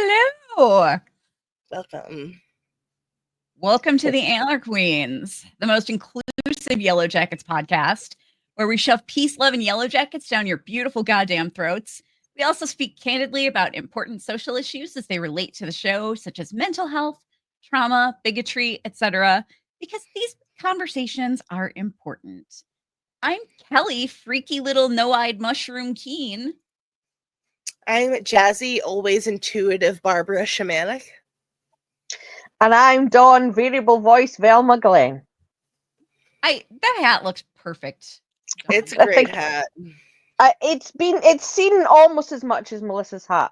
Hello. Welcome. Welcome to the Antler Queens, the most inclusive Yellowjackets podcast, where we shove peace, love, and Yellowjackets down your beautiful goddamn throats. We also speak candidly about important social issues as they relate to the show, such as mental health, trauma, bigotry, etc., because these conversations are important. I'm Kelly, freaky little no-eyed mushroom Keen. I'm jazzy, always intuitive Barbara Shamanic. And I'm Dawn, variable voice Velma Glenn. That hat looks perfect. Dawn. It's a great hat. It's seen almost as much as Melissa's hat.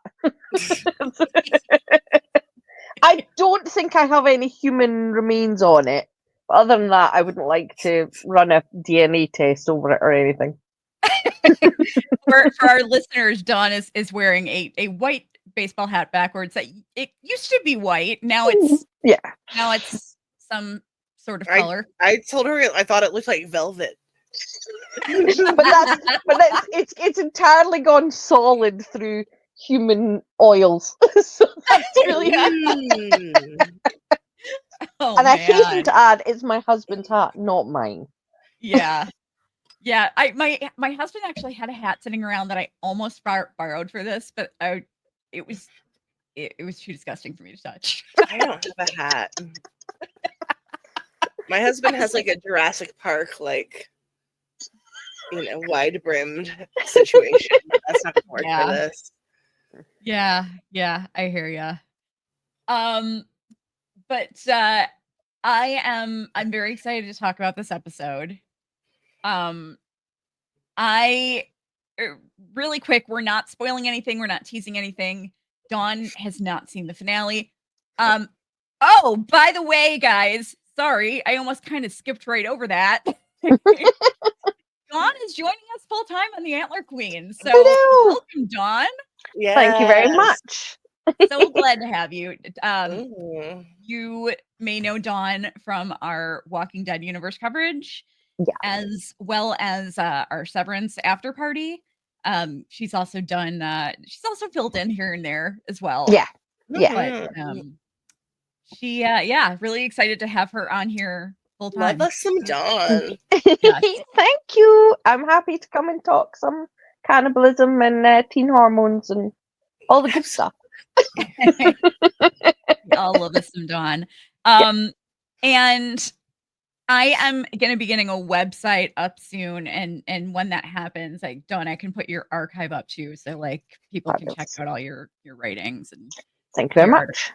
I don't think I have any human remains on it. But other than that, I wouldn't like to run a DNA test over it or anything. For our listeners, Dawn is wearing a white baseball hat backwards. It used to be white. Now it's some sort of color. I told her I thought it looked like velvet. but it's entirely gone solid through human oils. So that's really Oh, and man. I hasten to add, it's my husband's hat, not mine. Yeah. Yeah, my husband actually had a hat sitting around that I almost borrowed for this, but it was too disgusting for me to touch. I don't have a hat. My husband has like a Jurassic Park, wide brimmed situation. That's not gonna work for this. Yeah, I hear ya. But I'm very excited to talk about this episode. Really quick, we're not spoiling anything, we're not teasing anything. Dawn has not seen the finale. Oh, by the way, guys, sorry, I almost kind of skipped right over that. Dawn is joining us full time on the Antler Queen. So welcome, Dawn. Yes. Thank you very much. So glad to have you. You may know Dawn from our Walking Dead universe coverage, as well as our Severance after party. She's also filled in here and there as well. Yeah. But she really excited to have her on here full time. Love us some Dawn. Yes. Thank you. I'm happy to come and talk some cannibalism and teen hormones and all the good stuff. All love us some Dawn. And I am going to be getting a website up soon, and when that happens, Dawn, I can put your archive up too, so people can check out all your writings. And thank you very much.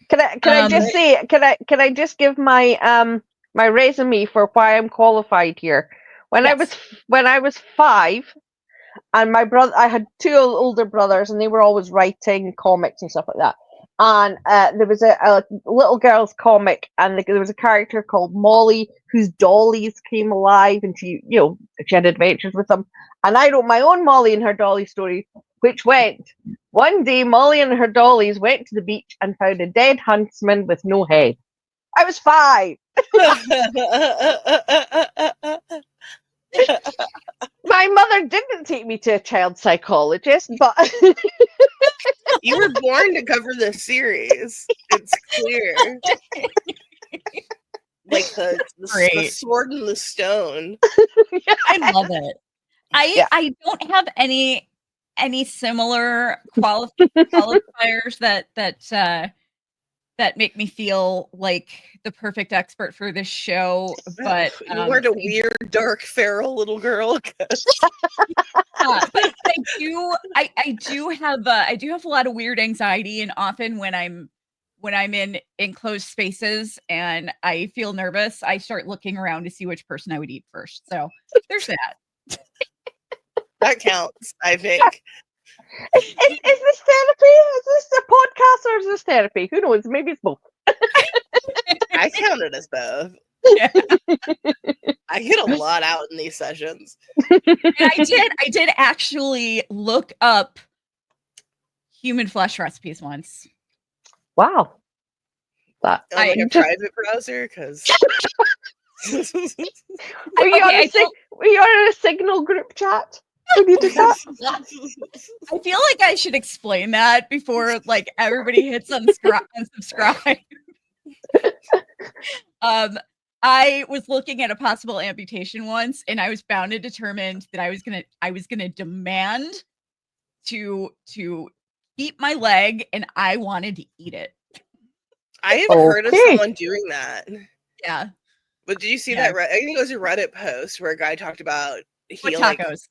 Can I just say? Can I just give my my resume for why I'm qualified here? When I was 5, and my brother, I had 2 older brothers, and they were always writing comics and stuff like that. And there was a little girl's comic, and there was a character called Molly whose dollies came alive, and she had adventures with them. And I wrote my own Molly and her dolly story, which went: one day, Molly and her dollies went to the beach and found a dead huntsman with no head. I was 5. My mother didn't take me to a child psychologist, but you were born to cover this series. It's clear. Like the sword and the stone. I love it. I don't have any similar qualifiers that make me feel like the perfect expert for this show, but you weren't a weird, dark, feral little girl. But I do have a lot of weird anxiety, and often when I'm in enclosed spaces and I feel nervous, I start looking around to see which person I would eat first. So there's that. That counts, I think. Is this therapy? Is this a podcast or is this therapy? Who knows? Maybe it's both. I count it as both. Yeah. I get a lot out in these sessions. And I did actually look up human flesh recipes once. Wow. On a private browser, because were you on a Signal group chat? when you did that? I feel like I should explain that before like everybody hits unsubscribe. I was looking at a possible amputation once, and I was bound and determined that I was gonna demand to keep my leg, and I wanted to eat it. I have heard of someone doing that. Yeah. But did you see that? I think it was a Reddit post where a guy talked about he like tacos.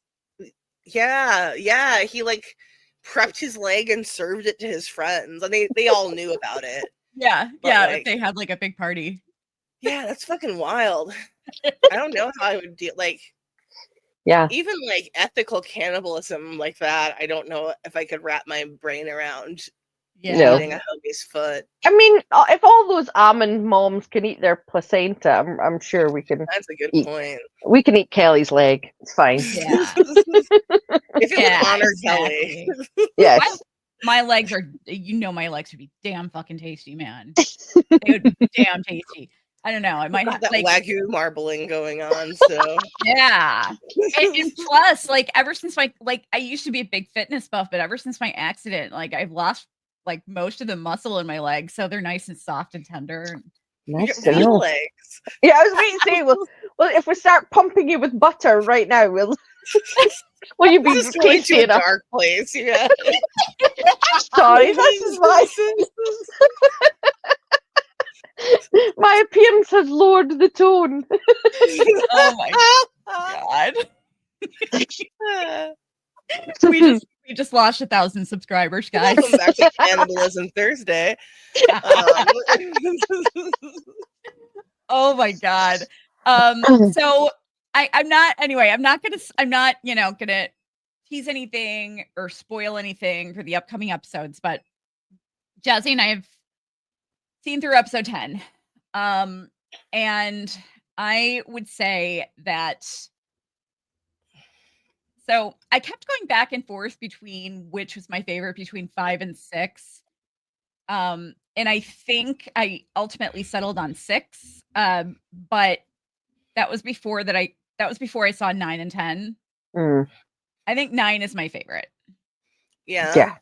Yeah. He like prepped his leg and served it to his friends, and they all knew about it. Yeah, But, yeah. like, if they had like a big party. Yeah, that's fucking wild. I don't know how I would deal. Like, yeah, even like ethical cannibalism like that. I don't know if I could wrap my brain around. Yeah. Eating a hoagie's foot. I mean, if all those almond moms can eat their placenta, I'm sure we can. That's a good point. We can eat Kelly's leg. It's fine. Yeah. If it would honor Kelly. Yes. My legs are, my legs would be damn fucking tasty, man. They would be damn tasty. I don't know. I might have that like Wagyu marbling going on. So yeah, and plus, like ever since I used to be a big fitness buff, but ever since my accident, like I've lost like most of the muscle in my legs, so they're nice and soft and tender. Nice legs. Yeah, I was waiting to say, well, if we start pumping you with butter right now, will you be tasty enough? Dark place, yeah. Sorry, this is my appearance has lowered the tone. Oh my god. we just lost 1,000 subscribers, guys. Welcome back to Cannibalism Thursday. Oh my god. So I'm not gonna gonna tease anything or spoil anything for the upcoming episodes, but Jazzy and I have seen through episode 10. And I would say that so I kept going back and forth between which was my favorite between 5 and 6. And I think I ultimately settled on 6. But that was before I saw 9 and 10. I think 9 is my favorite. Yeah.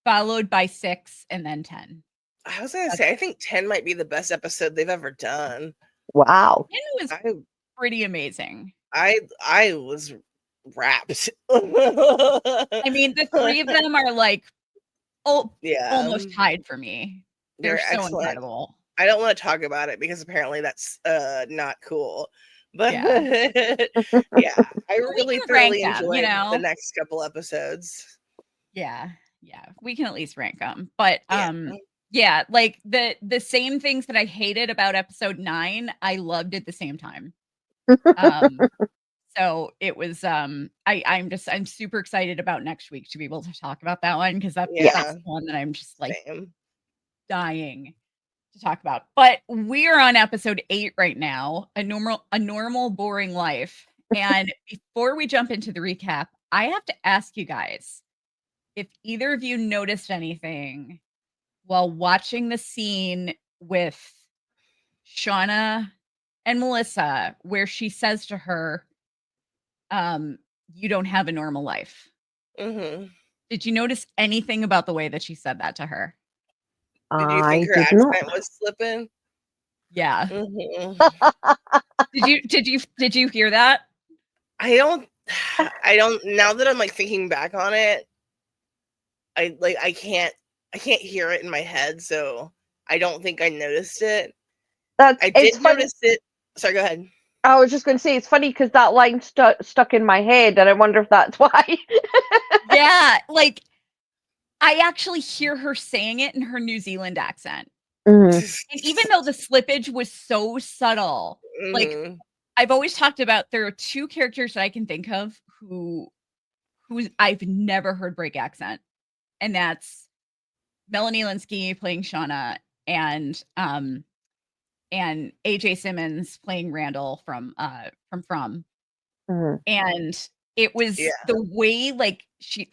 Followed by 6 and then 10. I was gonna say I think 10 might be the best episode they've ever done. Wow. 10 was pretty amazing. I was wrapped. I mean, the 3 of them are like almost tied for me. They're so excellent. incredible. I don't want to talk about it because apparently that's not cool. But yeah, I really thoroughly enjoyed the next couple episodes. Yeah, we can at least rank them. But yeah, like the same things that I hated about episode 9, I loved at the same time. So it was I'm super excited about next week to be able to talk about that one because that's the one that I'm just like dying to talk about. But we're on episode 8 right now, a normal boring life. And before we jump into the recap, I have to ask you guys if either of you noticed anything while watching the scene with Shauna and Melissa where she says to her, you don't have a normal life. Mm-hmm. Did you notice anything about the way that she said that to her? Did you think her accent was slipping? Yeah. Mm-hmm. Did you hear that? I don't now that I'm like thinking back on it, I can't hear it in my head, so I don't think I noticed it. I did notice it. Sorry, go ahead. I was just going to say, it's funny because that line stuck in my head, and I wonder if that's why. Yeah, like, I actually hear her saying it in her New Zealand accent. Mm-hmm. And even though the slippage was so subtle, like, I've always talked about, there are 2 characters that I can think of who I've never heard break accent. And that's Melanie Linsky playing Shauna and AJ Simmons playing Randall from. Mm-hmm. And it was the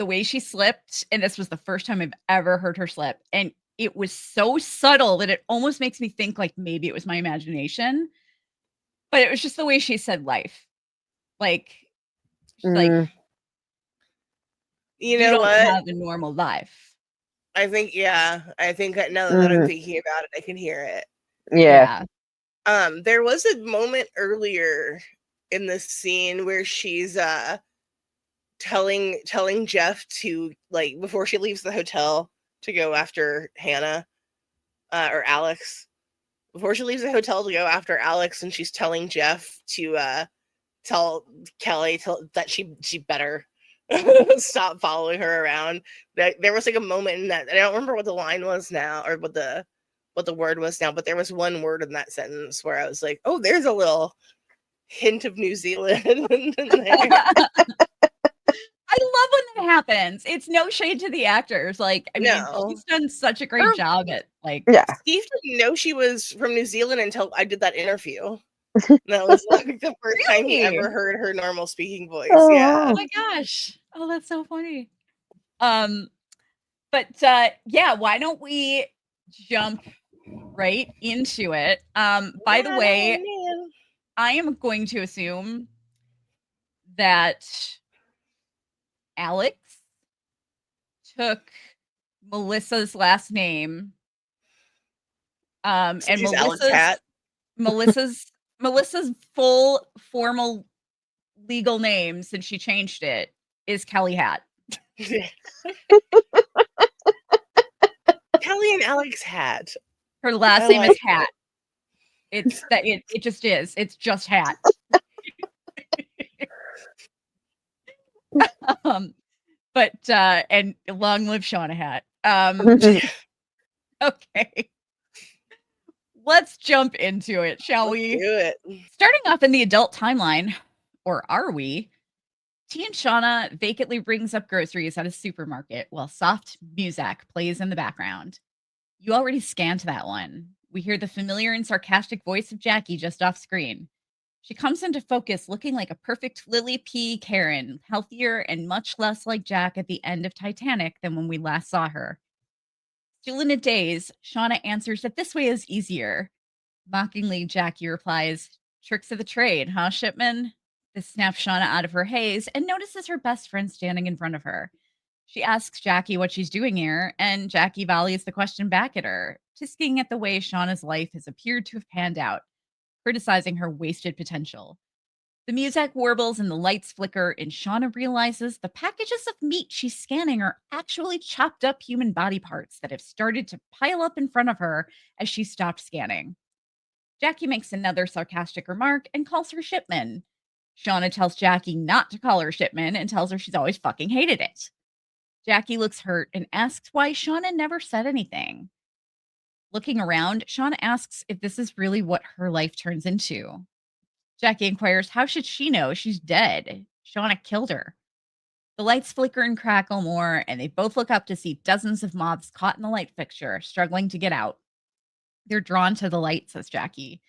way she slipped, and this was the first time I've ever heard her slip, and it was so subtle that it almost makes me think like maybe it was my imagination, but it was just the way she said life, like You You know don't what? have a normal life. I think now that I'm thinking about it, I can hear it. Yeah. There was a moment earlier in this scene where she's telling Jeff to, like, before she leaves the hotel to go after Hannah or Alex. Before she leaves the hotel to go after Alex, and she's telling Jeff to tell Kelly that she better stop following her around. There was like a moment in that, I don't remember what the line was now, or what the word was now, but there was one word in that sentence where I was like, oh, there's a little hint of New Zealand in there. I love when that happens. It's no shade to the actors. Like, I mean, she's done such a great job at, like, Steve didn't know she was from New Zealand until I did that interview. That was like the first time he ever heard her normal speaking voice. Yeah. Oh my gosh. Oh, that's so funny. But yeah, why don't we jump right into it? By the way, I am going to assume that Alex took Melissa's last name. And Melissa's full formal legal name, since she changed it, is Kelly Hat. Kelly and Alex Hat. Her last name is Hat. It's that it just is. It's just Hat. But and long live Shauna Hat. Okay. Let's jump into it, shall we? Do it. Starting off in the adult timeline, or are we? T and Shauna vacantly brings up groceries at a supermarket while soft music plays in the background. You already scanned that one. We hear the familiar and sarcastic voice of Jackie just off screen. She comes into focus looking like a perfect Lily P. Karen, healthier and much less like Jack at the end of Titanic than when we last saw her. Still in a daze, Shauna answers that this way is easier. Mockingly, Jackie replies, "Tricks of the trade, huh, Shipman?" This snaps Shauna out of her haze and notices her best friend standing in front of her. She asks Jackie what she's doing here, and Jackie volleys the question back at her, tisking at the way Shauna's life has appeared to have panned out, criticizing her wasted potential. The music warbles and the lights flicker, and Shauna realizes the packages of meat she's scanning are actually chopped up human body parts that have started to pile up in front of her as she stopped scanning. Jackie makes another sarcastic remark and calls her Shipman. Shauna tells Jackie not to call her Shipman and tells her she's always fucking hated it. Jackie looks hurt and asks why Shauna never said anything. Looking around, Shauna asks if this is really what her life turns into. Jackie inquires, how should she know? She's dead. Shauna killed her. The lights flicker and crackle more, and they both look up to see dozens of moths caught in the light fixture, struggling to get out. They're drawn to the light, says Jackie.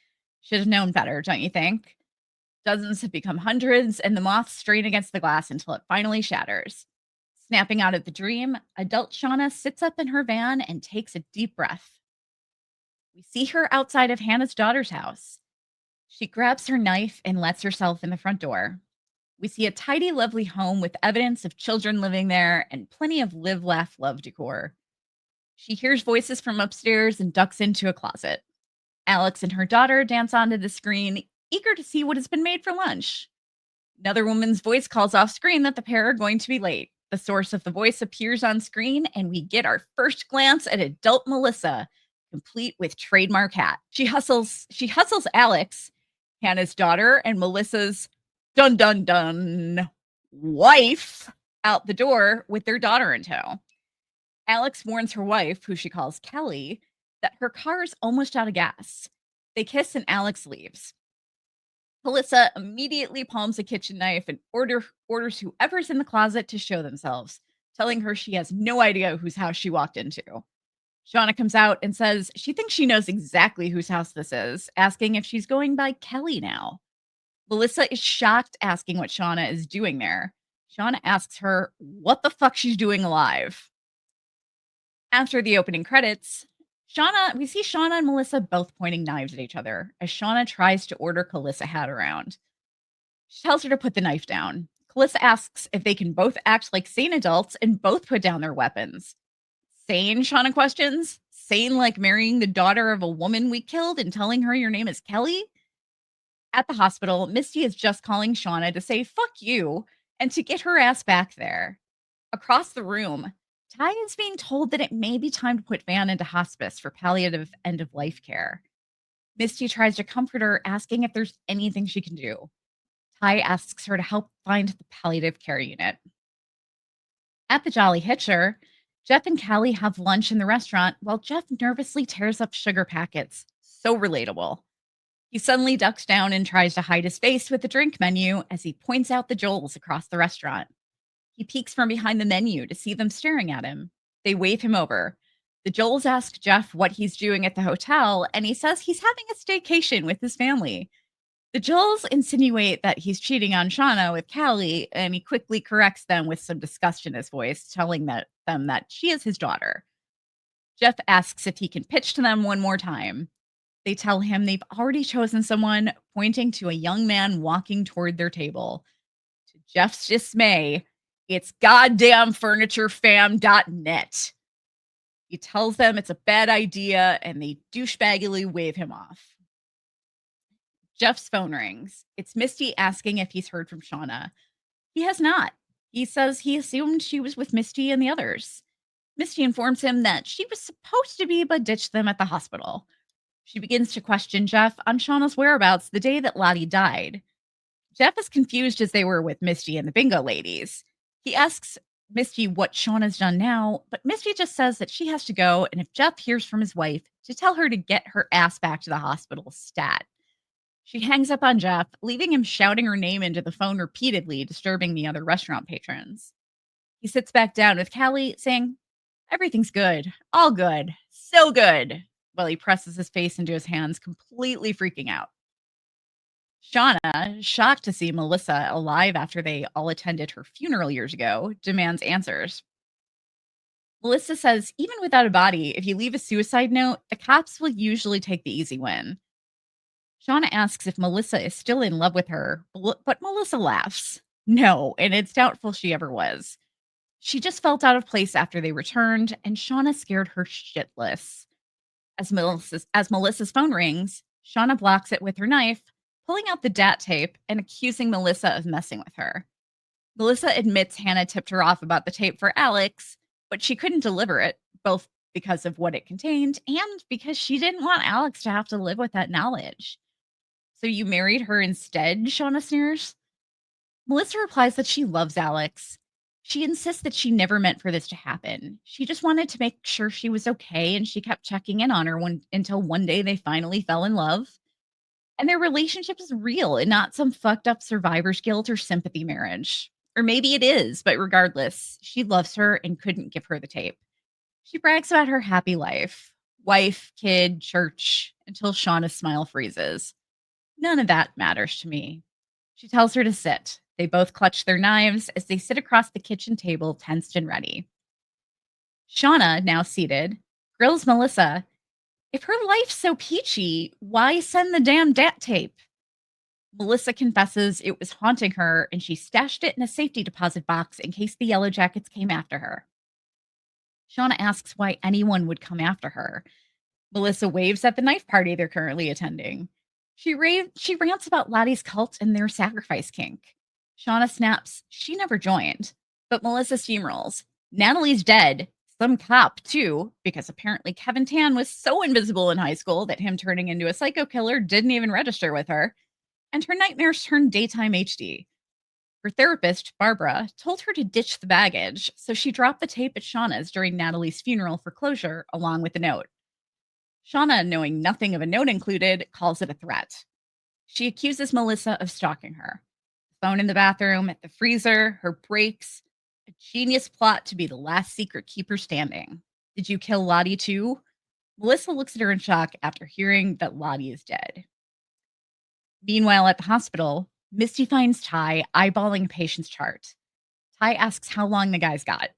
Should have known better, don't you think? Dozens have become hundreds, and the moths strain against the glass until it finally shatters. Snapping out of the dream, adult Shauna sits up in her van and takes a deep breath. We see her outside of Hannah's daughter's house. She grabs her knife and lets herself in the front door. We see a tidy, lovely home with evidence of children living there and plenty of live, laugh, love decor. She hears voices from upstairs and ducks into a closet. Alex and her daughter dance onto the screen, eager to see what has been made for lunch. Another woman's voice calls off screen that the pair are going to be late. The source of the voice appears on screen, and we get our first glance at adult Melissa, complete with trademark hat. She hustles Alex, Hannah's daughter, and Melissa's dun dun dun wife out the door with their daughter in tow. Alex warns her wife, who she calls Kelly, that her car is almost out of gas. They kiss and Alex leaves. Melissa immediately palms a kitchen knife and orders whoever's in the closet to show themselves, telling her she has no idea whose house she walked into. Shauna comes out and says she thinks she knows exactly whose house this is, asking if she's going by Kelly now. Melissa is shocked, asking what Shauna is doing there. Shauna asks her what the fuck she's doing alive. After the opening credits, we see Shauna and Melissa both pointing knives at each other as Shauna tries to order Calissa Hat around. She tells her to put the knife down. Calissa asks if they can both act like sane adults and both put down their weapons. Sane, Shauna questions? Sane like marrying the daughter of a woman we killed and telling her your name is Kelly? At the hospital, Misty is just calling Shauna to say, fuck you, and to get her ass back there. Across the room, Ty is being told that it may be time to put Van into hospice for palliative end-of-life care. Misty tries to comfort her, asking if there's anything she can do. Ty asks her to help find the palliative care unit. At the Jolly Hitcher, Jeff and Callie have lunch in the restaurant while Jeff nervously tears up sugar packets. So relatable. He suddenly ducks down and tries to hide his face with the drink menu as he points out the Joels across the restaurant. He peeks from behind the menu to see them staring at him. They wave him over. The Joels ask Jeff what he's doing at the hotel, and he says he's having a staycation with his family. The Joels insinuate that he's cheating on Shauna with Callie, and he quickly corrects them with some disgust in his voice, telling them that she is his daughter. Jeff asks if he can pitch to them one more time. They tell him they've already chosen someone, pointing to a young man walking toward their table. To Jeff's dismay, it's goddamnfurniturefam.net. He tells them it's a bad idea, and they douchebaggily wave him off. Jeff's phone rings. It's Misty asking if he's heard from Shauna. He has not. He says he assumed she was with Misty and the others. Misty informs him that she was supposed to be, but ditched them at the hospital. She begins to question Jeff on Shauna's whereabouts the day that Lottie died. Jeff is confused as they were with Misty and the bingo ladies. He asks Misty what Shauna's done now, but Misty just says that she has to go, and if Jeff hears from his wife, to tell her to get her ass back to the hospital stat. She hangs up on Jeff, leaving him shouting her name into the phone repeatedly, disturbing the other restaurant patrons. He sits back down with Callie, saying, "Everything's good. All good. So good," while he presses his face into his hands, completely freaking out. Shauna, shocked to see Melissa alive after they all attended her funeral years ago, demands answers. Melissa says, even without a body, if you leave a suicide note, the cops will usually take the easy win. Shauna asks if Melissa is still in love with her, but Melissa laughs. No, and it's doubtful she ever was. She just felt out of place after they returned, and Shauna scared her shitless. As Melissa's phone rings, Shauna blocks it with her knife, pulling out the DAT tape and accusing Melissa of messing with her. Melissa admits Hannah tipped her off about the tape for Alex, but she couldn't deliver it, both because of what it contained and because she didn't want Alex to have to live with that knowledge. So you married her instead, Shauna sneers. Melissa replies that she loves Alex. She insists that she never meant for this to happen. She just wanted to make sure she was okay, and she kept checking in on her until one day they finally fell in love. And their relationship is real and not some fucked up survivor's guilt or sympathy marriage. Or maybe it is, but regardless, she loves her and couldn't give her the tape. She brags about her happy life. Wife, kid, church, until Shauna's smile freezes. None of that matters to me. She tells her to sit. They both clutch their knives as they sit across the kitchen table, tensed and ready. Shauna, now seated, grills Melissa. If her life's so peachy, why send the damn DAT tape? Melissa confesses it was haunting her, and she stashed it in a safety deposit box in case the Yellowjackets came after her. Shauna asks why anyone would come after her. Melissa waves at the knife party they're currently attending. She rants about Lottie's cult and their sacrifice kink. Shauna snaps she never joined, but Melissa steamrolls. Natalie's dead. Some cop, too, because apparently Kevin Tan was so invisible in high school that him turning into a psycho killer didn't even register with her. And her nightmares turned daytime HD. Her therapist, Barbara, told her to ditch the baggage, so she dropped the tape at Shauna's during Natalie's funeral for closure, along with the note. Shauna, knowing nothing of a note included, calls it a threat. She accuses Melissa of stalking her. The phone in the bathroom, the freezer, her breaks. A genius plot to be the last secret keeper standing. Did you kill Lottie too? Melissa looks at her in shock after hearing that Lottie is dead. Meanwhile, at the hospital, Misty finds Ty eyeballing a patient's chart. Ty asks how long the guy's got.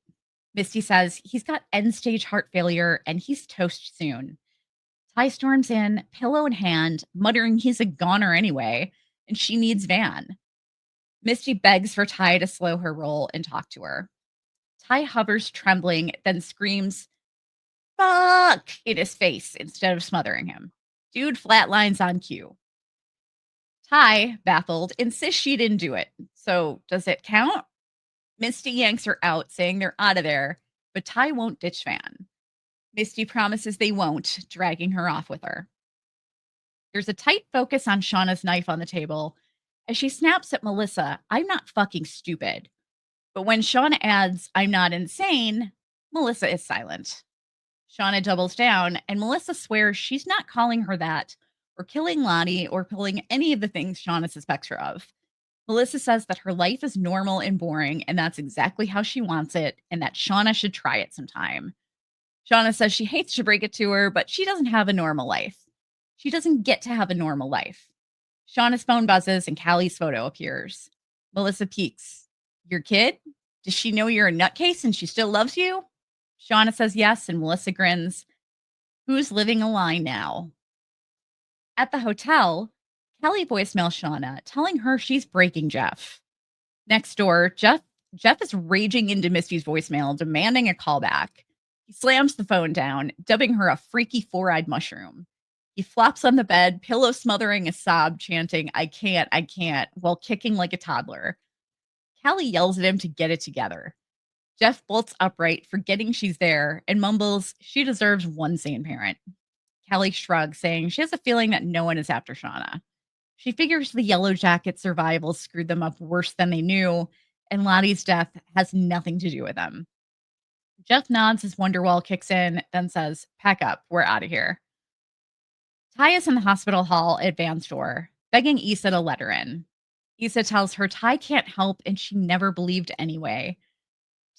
Misty says he's got end-stage heart failure and he's toast soon. Ty storms in, pillow in hand, muttering he's a goner anyway, and she needs Van. Misty begs for Ty to slow her roll and talk to her. Ty hovers, trembling, then screams, "Fuck!" in his face instead of smothering him. Dude flatlines on cue. Ty, baffled, insists she didn't do it. So, does it count? Misty yanks her out, saying they're out of there, but Ty won't ditch Van. Misty promises they won't, dragging her off with her. There's a tight focus on Shauna's knife on the table as she snaps at Melissa, "I'm not fucking stupid." But when Shauna adds, "I'm not insane," Melissa is silent. Shauna doubles down, and Melissa swears she's not calling her that, or killing Lottie, or pulling any of the things Shauna suspects her of. Melissa says that her life is normal and boring, and that's exactly how she wants it, and that Shauna should try it sometime. Shauna says she hates to break it to her, but she doesn't have a normal life. She doesn't get to have a normal life. Shauna's phone buzzes, and Callie's photo appears. Melissa peeks. "Your kid? Does she know you're a nutcase and she still loves you?" Shauna says yes, and Melissa grins. Who's living a lie now? At the hotel, Kelly voicemails Shauna, telling her she's breaking Jeff. Next door, Jeff is raging into Misty's voicemail, demanding a callback. He slams the phone down, dubbing her a freaky four-eyed mushroom. He flops on the bed, pillow smothering a sob, chanting, I can't, while kicking like a toddler. Callie yells at him to get it together. Jeff bolts upright, forgetting she's there, and mumbles she deserves one sane parent. Callie shrugs, saying she has a feeling that no one is after Shauna. She figures the Yellowjackets survival screwed them up worse than they knew, and Lottie's death has nothing to do with them. Jeff nods as Wonderwall kicks in, then says, "Pack up, we're out of here." Ty is in the hospital hall at Van's door, begging Issa to let her in. Issa tells her Ty can't help, and she never believed anyway.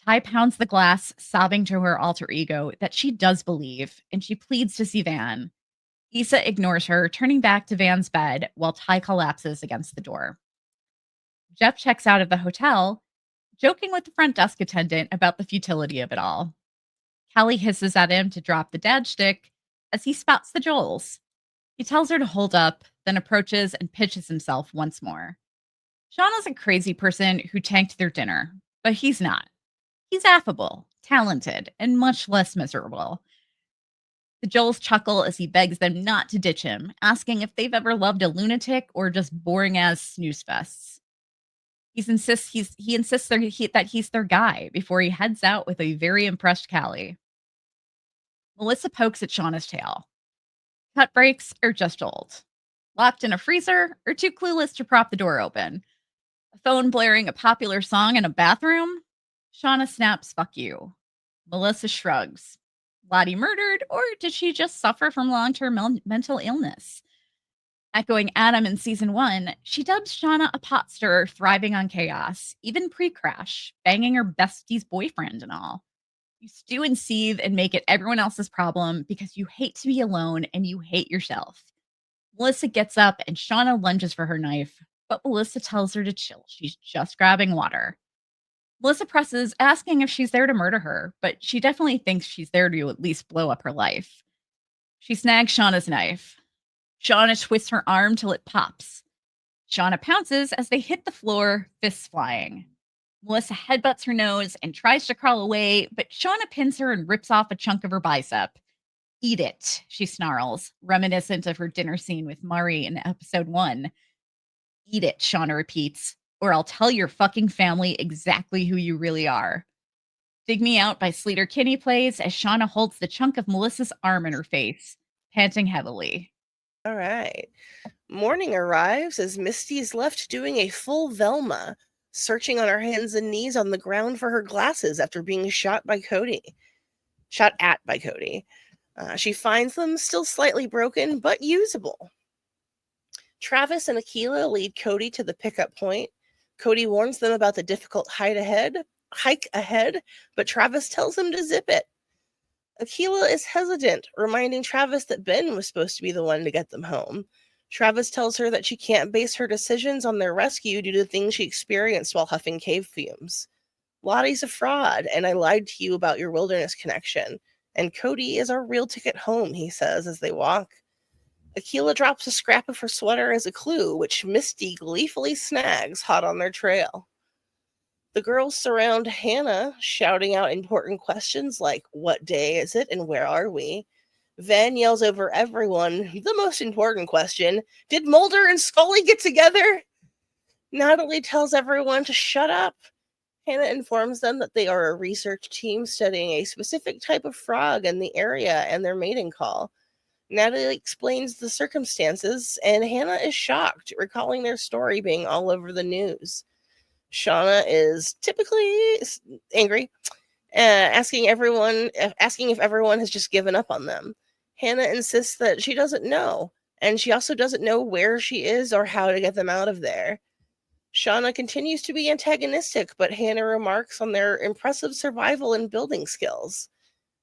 Ty pounds the glass, sobbing to her alter ego that she does believe, and she pleads to see Van. Issa ignores her, turning back to Van's bed while Ty collapses against the door. Jeff checks out of the hotel, joking with the front desk attendant about the futility of it all. Callie hisses at him to drop the dad shtick as he spouts the Joels. He tells her to hold up, then approaches and pitches himself once more. Shauna's a crazy person who tanked their dinner, but he's not. He's affable, talented, and much less miserable. The Joels chuckle as he begs them not to ditch him, asking if they've ever loved a lunatic or just boring-ass snooze fests. He insists that he's their guy before he heads out with a very impressed Callie. Melissa pokes at Shauna's tail. Cut breaks are just old. Locked in a freezer or too clueless to prop the door open. A phone blaring a popular song in a bathroom? Shauna snaps, "Fuck you." Melissa shrugs. Lottie murdered, or did she just suffer from long-term mental illness? Echoing Adam in season 1, she dubs Shauna a pot stirrer thriving on chaos, even pre-crash, banging her bestie's boyfriend and all. You stew and seethe and make it everyone else's problem because you hate to be alone and you hate yourself. Melissa gets up and Shauna lunges for her knife, but Melissa tells her to chill. She's just grabbing water. Melissa presses, asking if she's there to murder her, but she definitely thinks she's there to at least blow up her life. She snags Shauna's knife. Shauna twists her arm till it pops. Shauna pounces as they hit the floor, fists flying. Melissa headbutts her nose and tries to crawl away, but Shauna pins her and rips off a chunk of her bicep. "Eat it," she snarls, reminiscent of her dinner scene with Murray in episode 1. "Eat it," Shauna repeats, "or I'll tell your fucking family exactly who you really are." Dig Me Out by Sleater Kinney plays as Shauna holds the chunk of Melissa's arm in her face, panting heavily. All right. Morning arrives as Misty is left doing a full Velma, searching on her hands and knees on the ground for her glasses after being shot at by Cody. She finds them still slightly broken, but usable. Travis and Akilah lead Cody to the pickup point. Cody warns them about the difficult hike ahead, but Travis tells him to zip it. Akilah is hesitant, reminding Travis that Ben was supposed to be the one to get them home. Travis tells her that she can't base her decisions on their rescue due to things she experienced while huffing cave fumes. Lottie's a fraud, and I lied to you about your wilderness connection. And Cody is our real ticket home, he says as they walk. Akila drops a scrap of her sweater as a clue, which Misty gleefully snags hot on their trail. The girls surround Hannah, shouting out important questions like, what day is it and where are we? Van yells over everyone, the most important question, did Mulder and Scully get together? Natalie tells everyone to shut up. Hannah informs them that they are a research team studying a specific type of frog in the area and their mating call. Natalie explains the circumstances, and Hannah is shocked, recalling their story being all over the news. Shauna is typically angry, asking if everyone has just given up on them. Hannah insists that she doesn't know, and she also doesn't know where she is or how to get them out of there. Shauna continues to be antagonistic, but Hannah remarks on their impressive survival and building skills.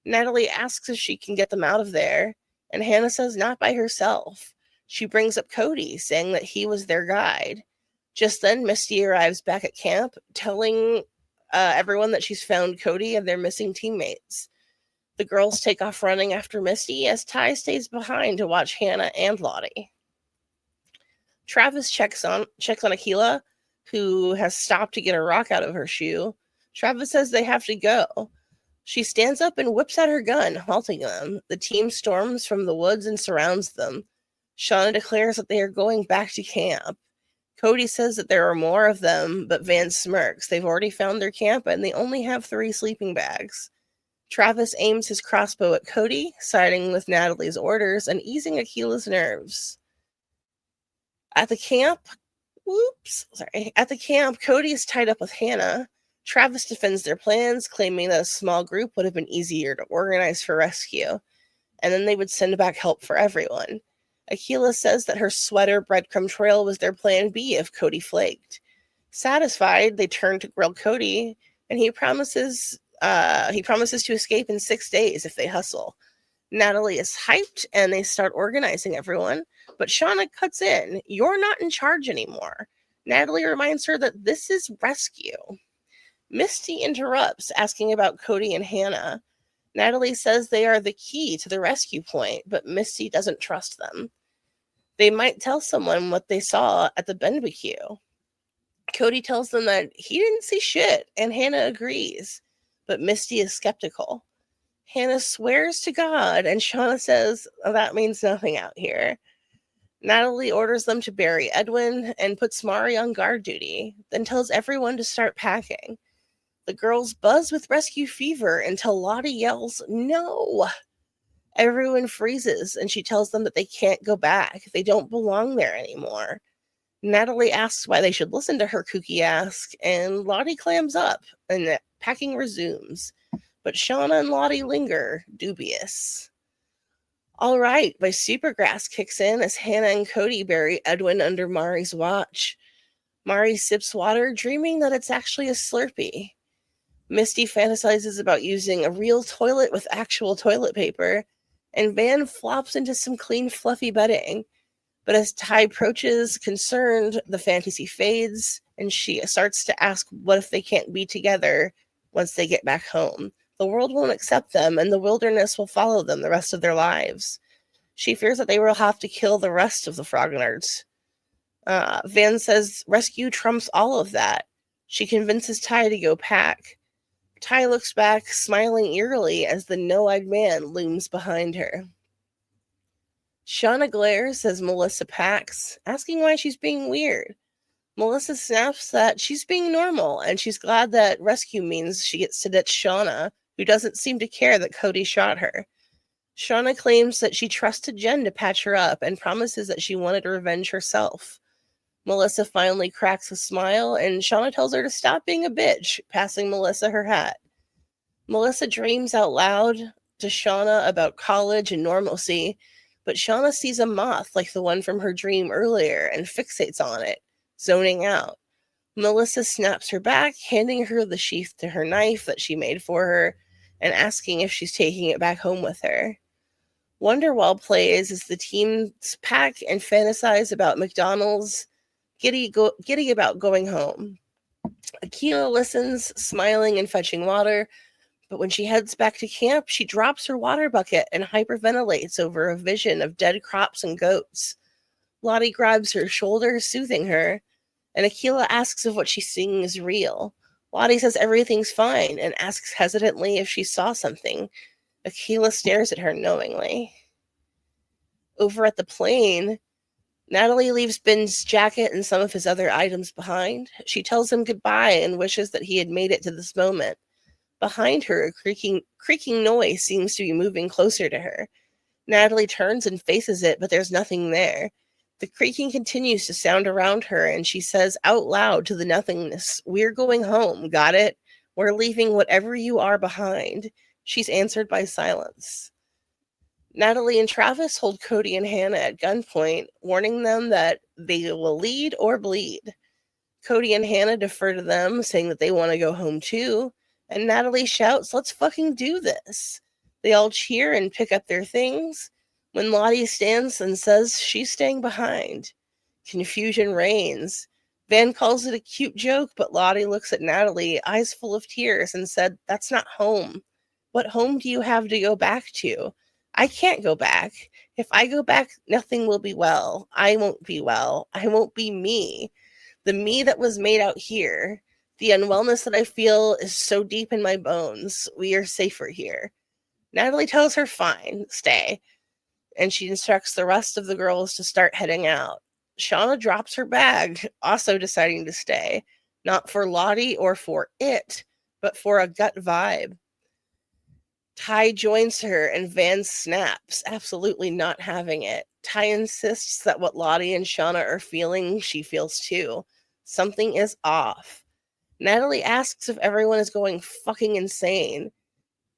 Natalie asks if she can get them out of there, and Hannah says not by herself. She brings up Cody, saying that he was their guide. Just then, Misty arrives back at camp, telling everyone that she's found Cody and their missing teammates. The girls take off running after Misty as Ty stays behind to watch Hannah and Lottie. Travis checks on Akila, who has stopped to get a rock out of her shoe. Travis says they have to go. She stands up and whips out her gun, halting them. The team storms from the woods and surrounds them. Shauna declares that they are going back to camp. Cody says that there are more of them, but Van smirks. They've already found their camp, and they only have 3 sleeping bags. Travis aims his crossbow at Cody, siding with Natalie's orders and easing Akila's nerves. At the camp, Cody is tied up with Hannah. Travis defends their plans, claiming that a small group would have been easier to organize for rescue, and then they would send back help for everyone. Akila says that her sweater breadcrumb trail was their plan B if Cody flaked. Satisfied, they turn to grill Cody, and he promises to escape in 6 days if they hustle. Natalie is hyped, and they start organizing everyone, but Shauna cuts in. You're not in charge anymore. Natalie reminds her that this is rescue. Misty interrupts, asking about Cody and Hannah. Natalie says they are the key to the rescue point, but Misty doesn't trust them. They might tell someone what they saw at the barbecue. Cody tells them that he didn't see shit, and Hannah agrees, but Misty is skeptical. Hannah swears to God, and Shauna says that means nothing out here. Natalie orders them to bury Edwin and puts Mari on guard duty, then tells everyone to start packing. The girls buzz with rescue fever until Lottie yells, "No!" Everyone freezes, and she tells them that they can't go back. They don't belong there anymore. Natalie asks why they should listen to her kooky ass, and Lottie clams up, and the packing resumes. But Shauna and Lottie linger, dubious. All Right by Supergrass kicks in as Hannah and Cody bury Edwin under Mari's watch. Mari sips water, dreaming that it's actually a Slurpee. Misty fantasizes about using a real toilet with actual toilet paper, and Van flops into some clean, fluffy bedding. But as Ty approaches, concerned, the fantasy fades, and she starts to ask what if they can't be together once they get back home. The world won't accept them, and the wilderness will follow them the rest of their lives. She fears that they will have to kill the rest of the Frognerds. Van says rescue trumps all of that. She convinces Ty to go pack. Ty looks back, smiling eerily as the no-eyed man looms behind her. Shauna glares as Melissa packs, asking why she's being weird. Melissa snaps that she's being normal, and she's glad that rescue means she gets to ditch Shauna, who doesn't seem to care that Cody shot her. Shauna claims that she trusted Jen to patch her up and promises that she wanted revenge herself. Melissa finally cracks a smile, and Shauna tells her to stop being a bitch, passing Melissa her hat. Melissa dreams out loud to Shauna about college and normalcy, but Shauna sees a moth like the one from her dream earlier and fixates on it, zoning out. Melissa snaps her back, handing her the sheath to her knife that she made for her, and asking if she's taking it back home with her. Wonderwall plays as the teams pack and fantasize about McDonald's, giddy about going home. Akila listens, smiling and fetching water, But when she heads back to camp, she drops her water bucket and hyperventilates over a vision of dead crops and goats. Lottie grabs her shoulder, soothing her, and Akila asks if what she's seeing is real. Lottie says everything's fine and asks hesitantly if she saw something. Akila stares at her knowingly. Over at the plane, Natalie leaves Ben's jacket and some of his other items behind. She tells him goodbye and wishes that he had made it to this moment. Behind her, a creaking noise seems to be moving closer to her. Natalie turns and faces it, but there's nothing there. The creaking continues to sound around her, and she says out loud to the nothingness, "We're going home, got it? We're leaving whatever you are behind." She's answered by silence. Natalie and Travis hold Cody and Hannah at gunpoint, warning them that they will lead or bleed. Cody and Hannah defer to them, saying that they want to go home too, and Natalie shouts, "Let's fucking do this." They all cheer and pick up their things, when Lottie stands and says she's staying behind. Confusion reigns. Van calls it a cute joke, but Lottie looks at Natalie, eyes full of tears, and said, "That's not home. What home do you have to go back to? I can't go back. If I go back, nothing will be well. I won't be well. I won't be me. The me that was made out here. The unwellness that I feel is so deep in my bones. We are safer here." Natalie tells her, "Fine, stay." And she instructs the rest of the girls to start heading out. Shauna drops her bag, also deciding to stay. Not for Lottie or for it, but for a gut vibe. Ty joins her and Van snaps, absolutely not having it. Ty insists that what Lottie and Shauna are feeling, she feels too. Something is off. Natalie asks if everyone is going fucking insane.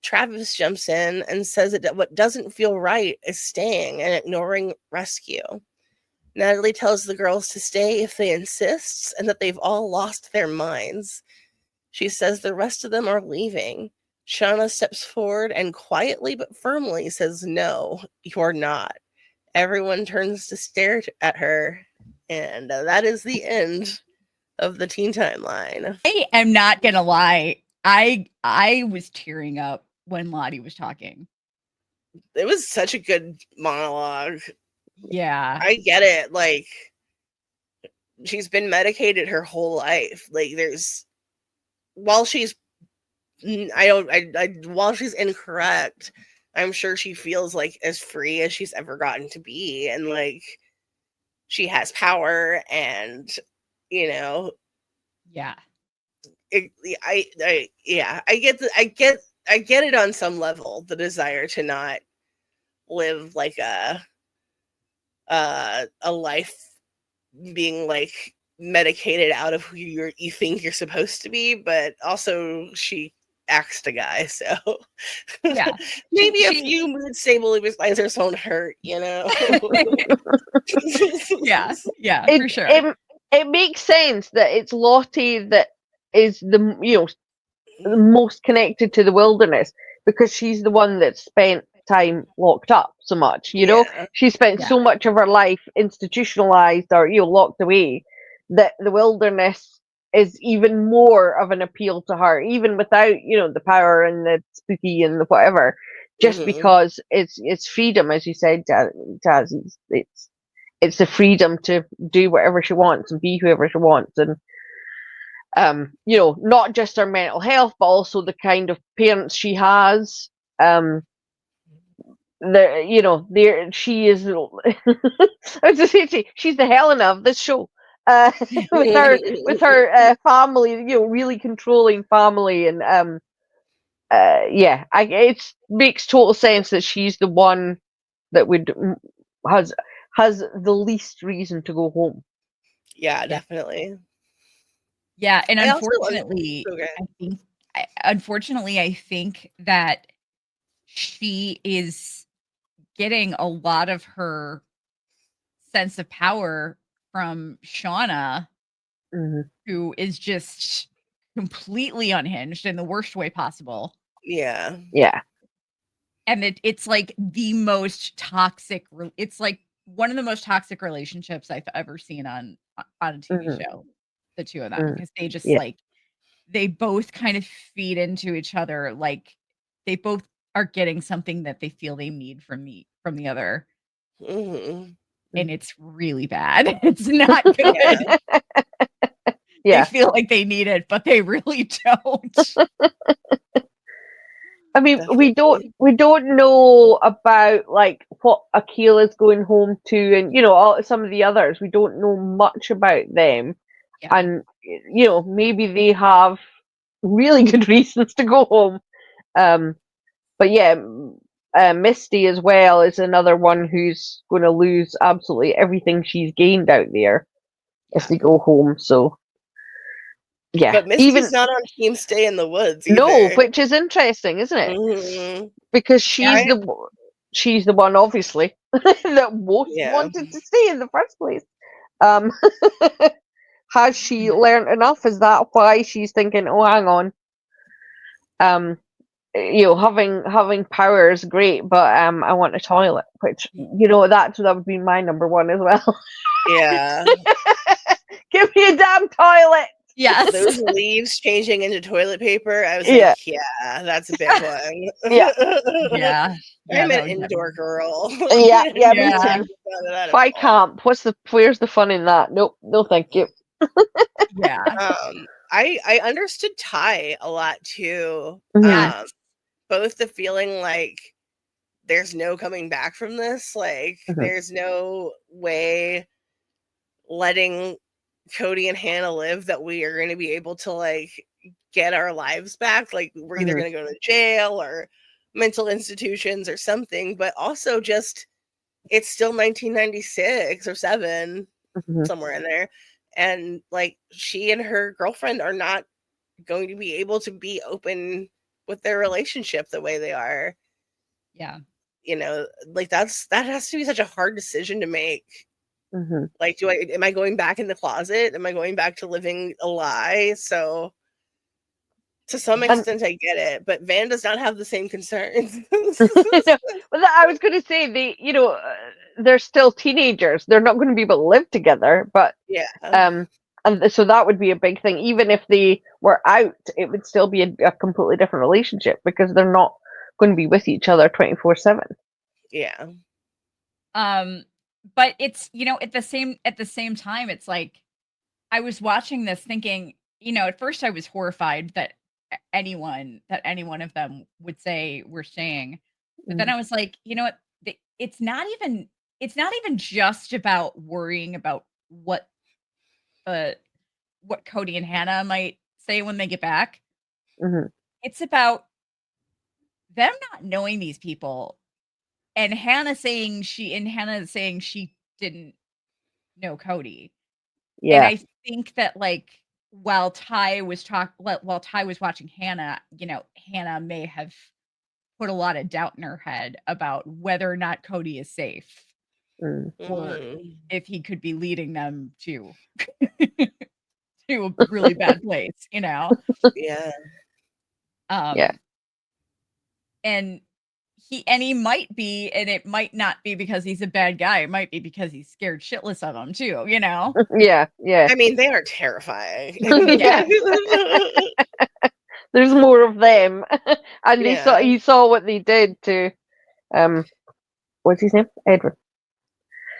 Travis jumps in and says that what doesn't feel right is staying and ignoring rescue. Natalie tells the girls to stay if they insist and that they've all lost their minds. She says the rest of them are leaving. Shauna steps forward and quietly but firmly says, "No, you're not." Everyone turns to stare at her, and that is the end of the teen timeline. I am not gonna lie. I was tearing up when Lottie was talking. It was such a good monologue. Yeah. I get it. Like, she's been medicated her whole life. Like, while she's while she's incorrect, I'm sure she feels like as free as she's ever gotten to be, and like she has power, and Yeah. I get it on some level, the desire to not live like a life being like medicated out of who you think you're supposed to be, but also she axed a guy, so Yeah. maybe a few mood stabilizers won't hurt, Yeah, It, for sure. it makes sense that it's Lottie that is the most connected to the wilderness, because she's the one that spent time locked up so much. Yeah. She spent so much of her life institutionalized or locked away, that the wilderness is even more of an appeal to her, even without the power and the spooky and the whatever. Just because it's freedom, as you said, Jazz. It's the freedom to do whatever she wants and be whoever she wants, and not just her mental health, but also the kind of parents she has. She is. I was just saying, she's the Helena of this show. With her family, really controlling family, and it makes total sense that she's the one that has the least reason to go home. Yeah, definitely. Yeah, and I unfortunately, I think that she is getting a lot of her sense of power from Shauna, who is just completely unhinged in the worst way possible. Yeah. And it's like the most toxic. It's like one of the most toxic relationships I've ever seen on a TV show. The two of them, because they just like they both kind of feed into each other like they both are getting something that they feel they need from the other. Mm-hmm. And it's really bad. It's not good. Yeah. They feel like they need it, but they really don't. I mean, Definitely. we don't know about like what Akil is going home to, and some of the others. We don't know much about them, Yeah. and maybe they have really good reasons to go home. But yeah, Misty as well is another one who's going to lose absolutely everything she's gained out there as they go home. So yeah, But Misty's not on Team Stay in the Woods either. no, which is interesting, isn't it? Mm-hmm. Because she's the one, obviously, that most wanted to stay in the first place. Has she learned enough? Is that why she's thinking, oh, hang on, having power is great, but I want a toilet, which that would be my number one as well. Yeah. Give me a damn toilet. Yes. Those leaves changing into toilet paper, I was like, yeah, that's a big one. Yeah. I'm an indoor girl. Yeah, me too. Why camp? Where's the fun in that? Nope, no thank you. Yeah. I understood Ty a lot too. Yes. Both the feeling like there's no coming back from this, like there's no way letting Cody and Hannah live, that we are going to be able to like get our lives back. Like we're either going to go to jail or mental institutions or something, but also just it's still 1996 or 7, somewhere in there. And like she and her girlfriend are not going to be able to be open with their relationship the way they are. Yeah. Like that has to be such a hard decision to make. Like, am I going back in the closet? Am I going back to living a lie? So to some extent I get it, but Van does not have the same concerns. Well, I was going to say they're still teenagers. They're not going to be able to live together, but and so that would be a big thing. Even if they were out, it would still be a completely different relationship because they're not going to be with each other 24/7. Yeah. But it's at the same time, it's like I was watching this thinking, at first I was horrified that any one of them would say we're staying, but then I was like, what? It's not even just about worrying about what Cody and Hannah might say when they get back. It's about them not knowing these people, and Hannah saying she didn't know Cody. Yeah. And I think that like while Ty was watching Hannah, Hannah may have put a lot of doubt in her head about whether or not Cody is safe, or if he could be leading them to to a really bad place, Yeah. Yeah. And he might be, and it might not be because he's a bad guy. It might be because he's scared shitless of them too, Yeah. I mean, they are terrifying. Yeah. There's more of them. And you saw what they did to what's his name? Edward.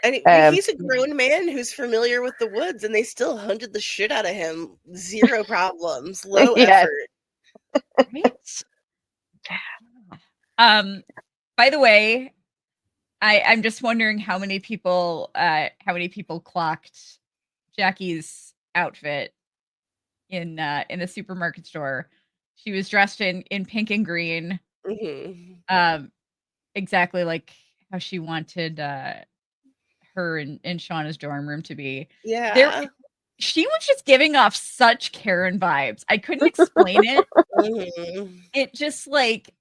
And he's a grown man who's familiar with the woods, and they still hunted the shit out of him. 0 problems, low effort. Right? By the way, I'm just wondering how many people clocked Jackie's outfit in the supermarket store. She was dressed in pink and green. Exactly like how she wanted her and Shauna's dorm room to be. Yeah. She was just giving off such Karen vibes. I couldn't explain it. It just like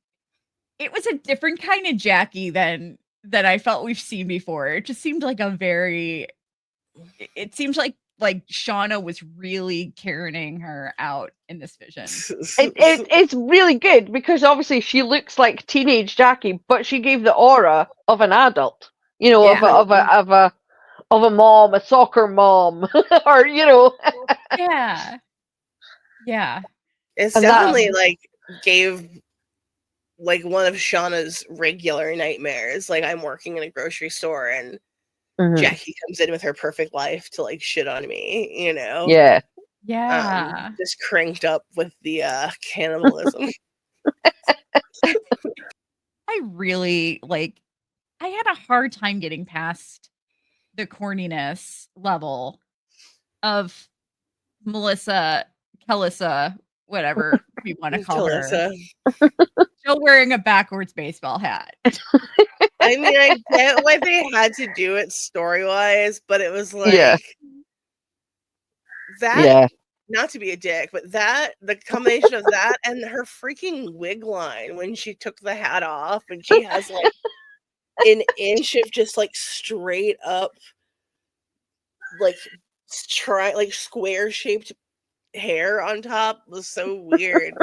it was a different kind of Jackie than I felt we've seen before. It just seemed like it seems like Shauna was really Karening her out in this vision. It's really good because obviously she looks like teenage Jackie, but she gave the aura of an adult, of a mom, a soccer mom, or Yeah. It's definitely like gave like one of Shauna's regular nightmares. Like I'm working in a grocery store and Jackie comes in with her perfect life to like shit on me, you know? Yeah. Yeah. Just cranked up with the cannibalism. I really like, I had a hard time getting past the corniness level of Melissa, Kelissa, whatever you want to call her, still wearing a backwards baseball hat. I mean, I get why they had to do it story-wise, but it was like that. Yeah. Not to be a dick, but that the combination of that and her freaking wig line when she took the hat off and she has like an inch of just like straight up like square shaped hair on top was so weird.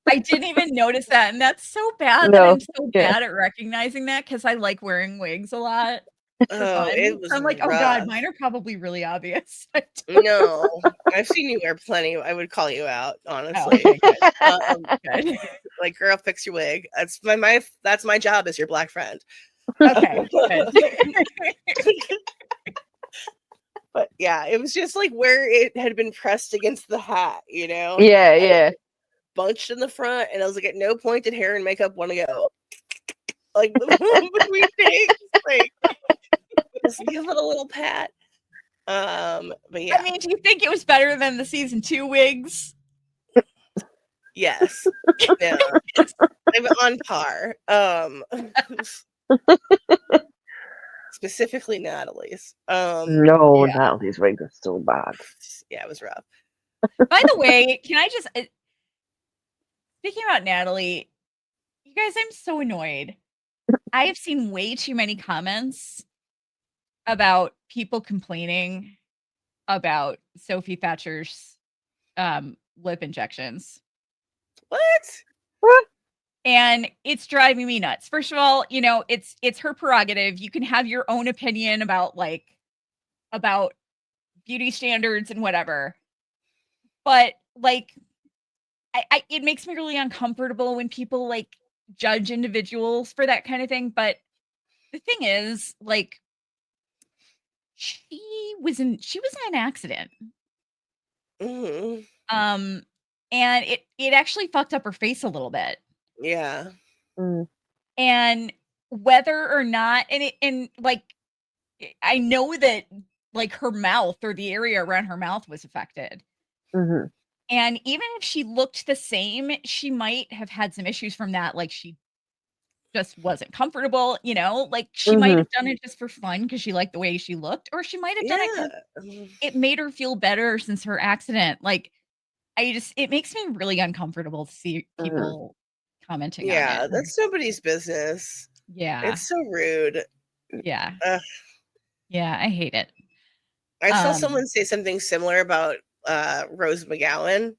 I didn't even notice that, and that's so bad that I'm so bad at recognizing that because I like wearing wigs a lot. It was I'm like, rough. oh god, mine are probably really obvious. No, I've seen you wear plenty. I would call you out, honestly. Oh, okay, good. Like, girl, fix your wig. That's my job as your black friend. Okay, good. But yeah, it was just like where it had been pressed against the hat, you know? Yeah, yeah. Bunched in the front, and I was like, at no point did hair and makeup want to go like between things. Like, just give it a little pat. But yeah. I mean, do you think it was better than the season 2 wigs? Yes. Yeah. I'm on par. Specifically Natalie's. No, Natalie's wig is so bad. Yeah, it was rough. By the way, can I just speaking about Natalie, you guys, I'm so annoyed. I have seen way too many comments about people complaining about Sophie Thatcher's lip injections. What? And it's driving me nuts. First of all, you know, it's her prerogative. You can have your own opinion about beauty standards and whatever. But like I it makes me really uncomfortable when people like judge individuals for that kind of thing. But the thing is, like, she was in an accident. Mm-hmm. And it actually fucked up her face a little bit. Yeah. And whether or not, and like, I know that like her mouth or the area around her mouth was affected. And even if she looked the same, she might have had some issues from that. Like she just wasn't comfortable, you know, like she might have done it just for fun because she liked the way she looked, or she might have done it because it made her feel better since her accident. Like it makes me really uncomfortable to see people commenting on it. Yeah, that's nobody's business. Yeah. It's so rude. Yeah. Yeah, I hate it. I saw someone say something similar about Rose McGowan.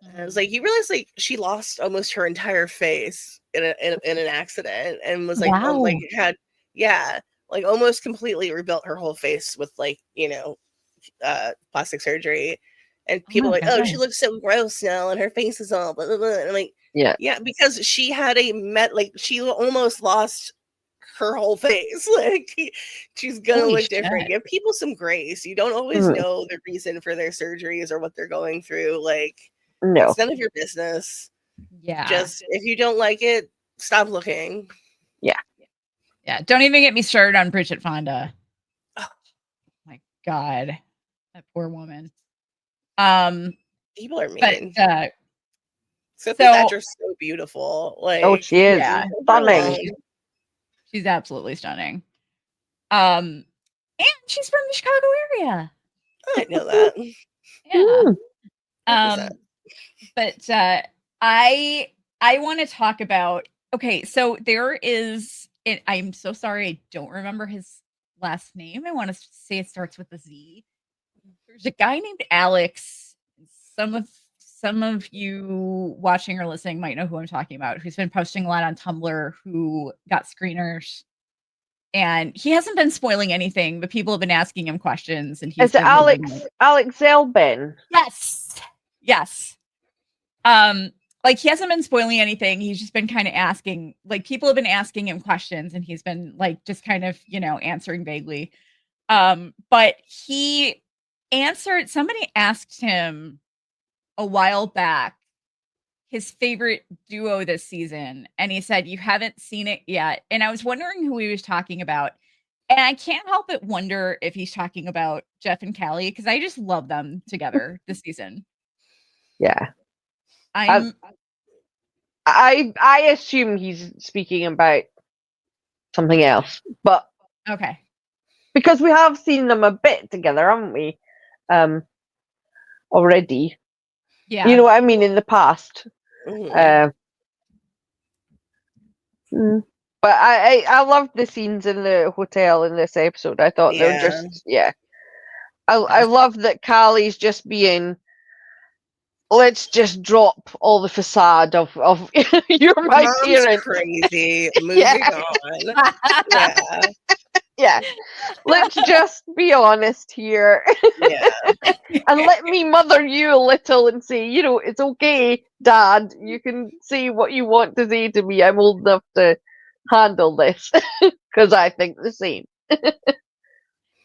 And I was like, you realize like she lost almost her entire face in an accident and was like, wow. Like almost completely rebuilt her whole face with like, you know, plastic surgery. And people are like, oh, she looks so gross now and her face is all blah, blah, blah. And I'm like, yeah, because she had she almost lost her whole face. Like she's gonna look different. Give people some grace. You don't always know the reason for their surgeries or what they're going through. Like, no, it's none of your business. Yeah. Just if you don't like it, stop looking. Yeah. Don't even get me started on Bridget Fonda. Oh my God. That poor woman. People are mean. But, Sophie Thatcher's so beautiful. Like, oh, she is stunning. She's absolutely stunning. And she's from the Chicago area. I know that. Yeah. But I want to talk about. Okay, so there is. I'm so sorry, I don't remember his last name. I want to say it starts with a Z. There's a guy named Alex. Some of you watching or listening might know who I'm talking about, who's been posting a lot on Tumblr, who got screeners. And he hasn't been spoiling anything, but people have been asking him questions. And he's Alex Zelben. Yes. like he hasn't been spoiling anything. He's just been kind of asking, like people have been asking him questions and he's been like just kind of, answering vaguely. But he answered, somebody asked him a while back his favorite duo this season, and he said, "You haven't seen it yet." And I was wondering who he was talking about. And I can't help but wonder if he's talking about Jeff and Callie, because I just love them together this season. Yeah. I assume he's speaking about something else, but okay. because we have seen them a bit together, haven't we? Already. Yeah. You know what I mean, in the past. Mhm. But I loved the scenes in the hotel in this episode. I thought they were just I love that Callie's just being, let's just drop all the facade of you're my Mom's parent. crazy. Moving on. Yeah. Yeah. Let's just be honest here. Yeah. And let me mother you a little and say, it's okay, Dad. You can say what you want to say to me. I'm old enough to handle this. Because I think the same.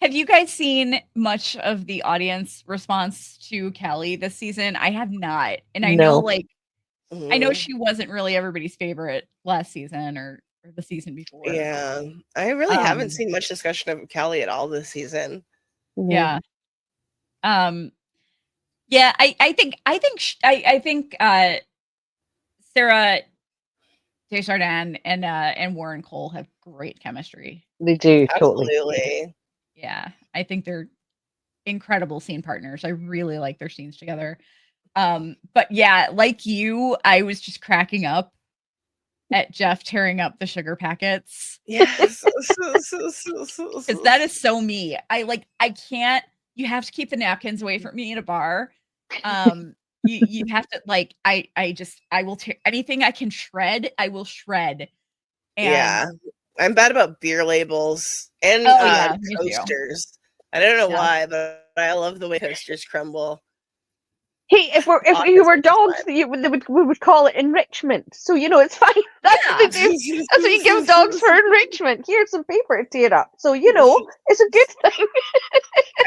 Have you guys seen much of the audience response to Callie this season? I have not. And I know, No. I know she wasn't really everybody's favorite last season or the season before. Yeah. I really haven't seen much discussion of Callie at all this season. Yeah. Yeah, I think Sarah Desjardins and Warren Cole have great chemistry. They do, totally. Absolutely. Yeah, I think they're incredible scene partners. I really like their scenes together. But yeah, like you, I was just cracking up at Jeff tearing up the sugar packets. Yes. Because that is so me. I can't, you have to keep the napkins away from me at a bar. You have to, I will tear anything I can shred, I will shred. And yeah. I'm bad about beer labels and coasters. I don't know why, but I love the way coasters crumble. Hey, if we were dogs, we would call it enrichment. So it's fine. That's what they do. That's what you give dogs for enrichment. Here's some paper to tear up. So it's a good thing.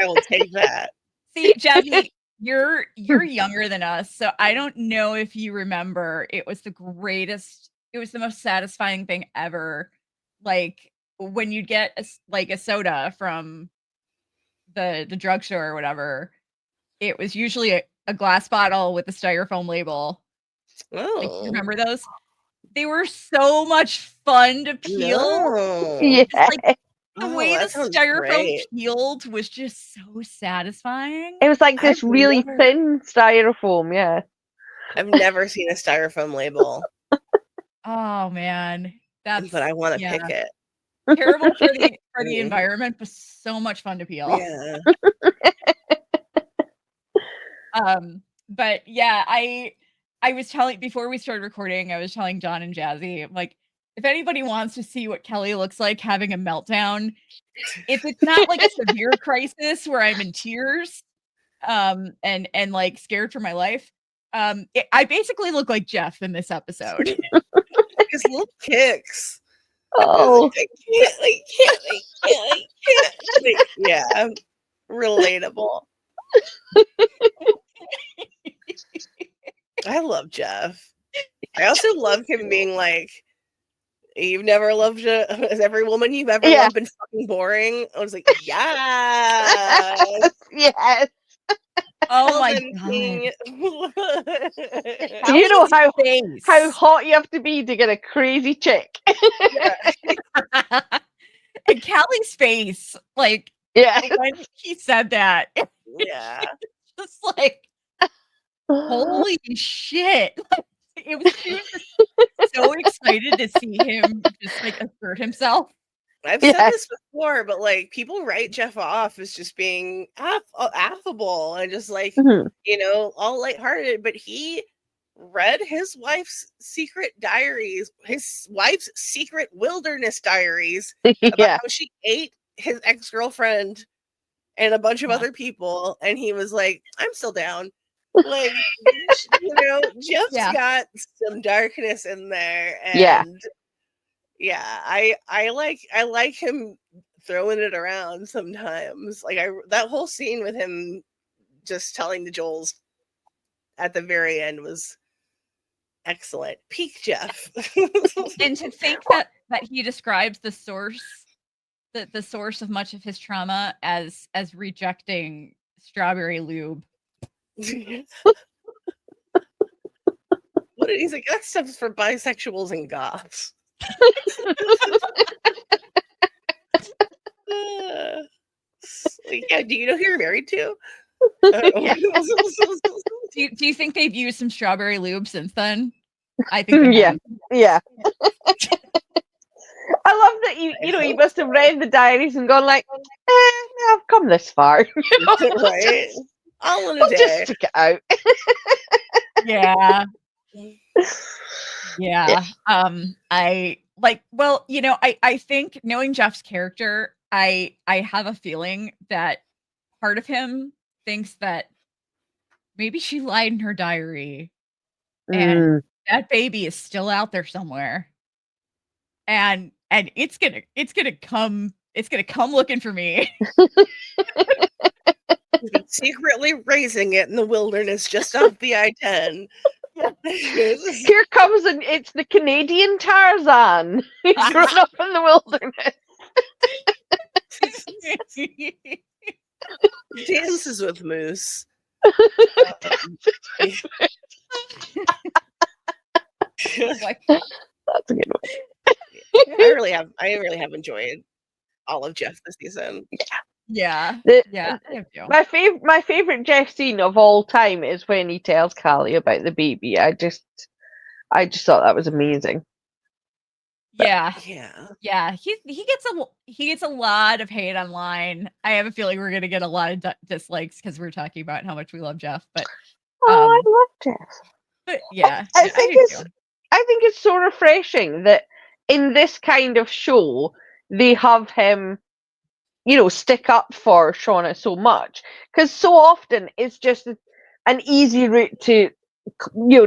I will take that. See, Jazzy, you're younger than us, so I don't know if you remember. It was the most satisfying thing ever. Like when you'd get a soda from the drugstore or whatever, it was usually a glass bottle with a styrofoam label. Oh. You remember those? They were so much fun to peel. No. Yeah. The way the styrofoam peeled was just so satisfying. It was like this really thin styrofoam, yeah. I've never seen a styrofoam label. Oh man. But I want to pick it. Terrible for the environment, but so much fun to peel. Yeah. But yeah, I was telling, before we started recording, I was telling John and Jazzy, like, if anybody wants to see what Kelly looks like having a meltdown, if it's not like a severe crisis where I'm in tears, and like scared for my life, I basically look like Jeff in this episode. His little kicks. Oh, I can't. Yeah, relatable. I love Jeff. I also love him being like, "You've never loved every woman you've ever loved been fucking boring." I was like, yes, yes. Oh my god! Do you know how hot you have to be to get a crazy chick? And Callie's face, when he said that, just like, holy shit! She was just so excited to see him just like assert himself. I've said this before, but like people write Jeff off as just being affable and just like all lighthearted, but he read his wife's secret diaries, his wife's secret wilderness diaries about how she ate his ex-girlfriend and a bunch of other people, and he was like, I'm still down. Like, Jeff's got some darkness in there, and I like him throwing it around sometimes. Like that whole scene with him just telling the Joels at the very end was excellent. Peak Jeff. And to think that he describes the source of much of his trauma as rejecting strawberry lube. He's like, that stuff's for bisexuals and goths. Do you know who you're married to? Do you think they've used some strawberry lube since then? I think they have. Yeah. I love that you must have read the diaries and gone like, I've come this far. Right? All in a day. Just stick it out. Yeah. Yeah. I think knowing Jeff's character, I have a feeling that part of him thinks that maybe she lied in her diary and that baby is still out there somewhere. And it's gonna come looking for me. He's been secretly raising it in the wilderness just off the I-10. Here comes it's the Canadian Tarzan. He's grown up in the wilderness. Dances with moose. That's a good one. I really have enjoyed all of Jeff this season. Yeah. My favorite Jeff scene of all time is when he tells Callie about the baby. I just thought that was amazing. Yeah. He gets a lot of hate online. I have a feeling we're gonna get a lot of dislikes because we're talking about how much we love Jeff. But I love Jeff. But yeah, I think it's so refreshing that in this kind of show they have him, stick up for Shauna so much, because so often it's just an easy route to,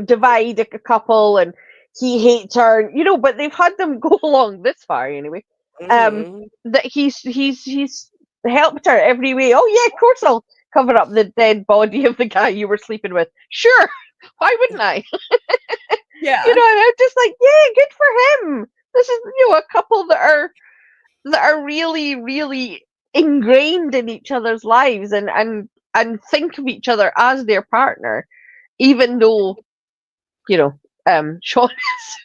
divide a couple, and he hates her, but they've had them go along this far anyway. That he's helped her every way. Oh yeah, of course I'll cover up the dead body of the guy you were sleeping with. Sure, why wouldn't I? Yeah, and I'm just like, yeah, good for him. This is a couple that are really, really ingrained in each other's lives and think of each other as their partner, even though Sean is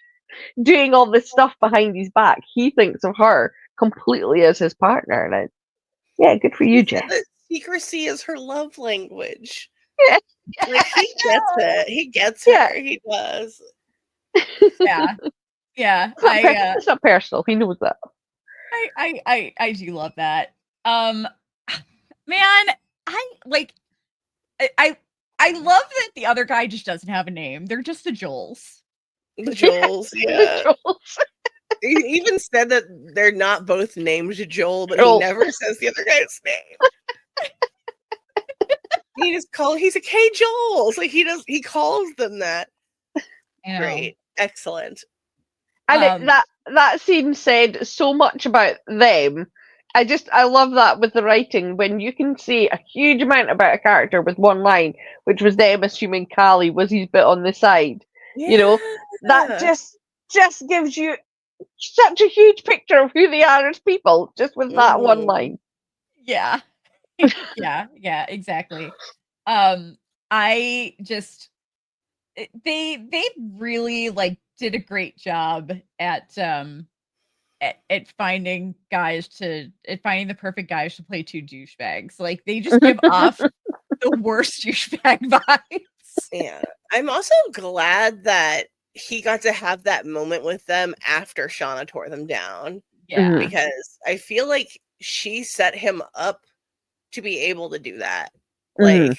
doing all this stuff behind his back. He thinks of her completely as his partner, and good for you, Jeff. Secrecy is her love language. Yeah. Like, he gets it. He gets her. He does. Yeah. It's not personal. He knows that. I do love that. Man, I love that the other guy just doesn't have a name. They're just the Joels. The Joels, yeah. The Joels. He even said that they're not both named Joel, but he never says the other guy's name. He's a K Joel. So he calls them that. Great. Excellent. And that scene said so much about them. I love that with the writing, when you can say a huge amount about a character with one line, which was them assuming Callie was his bit on the side. Yeah. That just gives you such a huge picture of who they are as people, just with that one line. Yeah. yeah, exactly. I just they really did a great job at finding the perfect guys to play two douchebags. Like, they just give off the worst douchebag vibes. Yeah. I'm also glad that he got to have that moment with them after Shauna tore them down. Yeah. Because I feel like she set him up to be able to do that. Even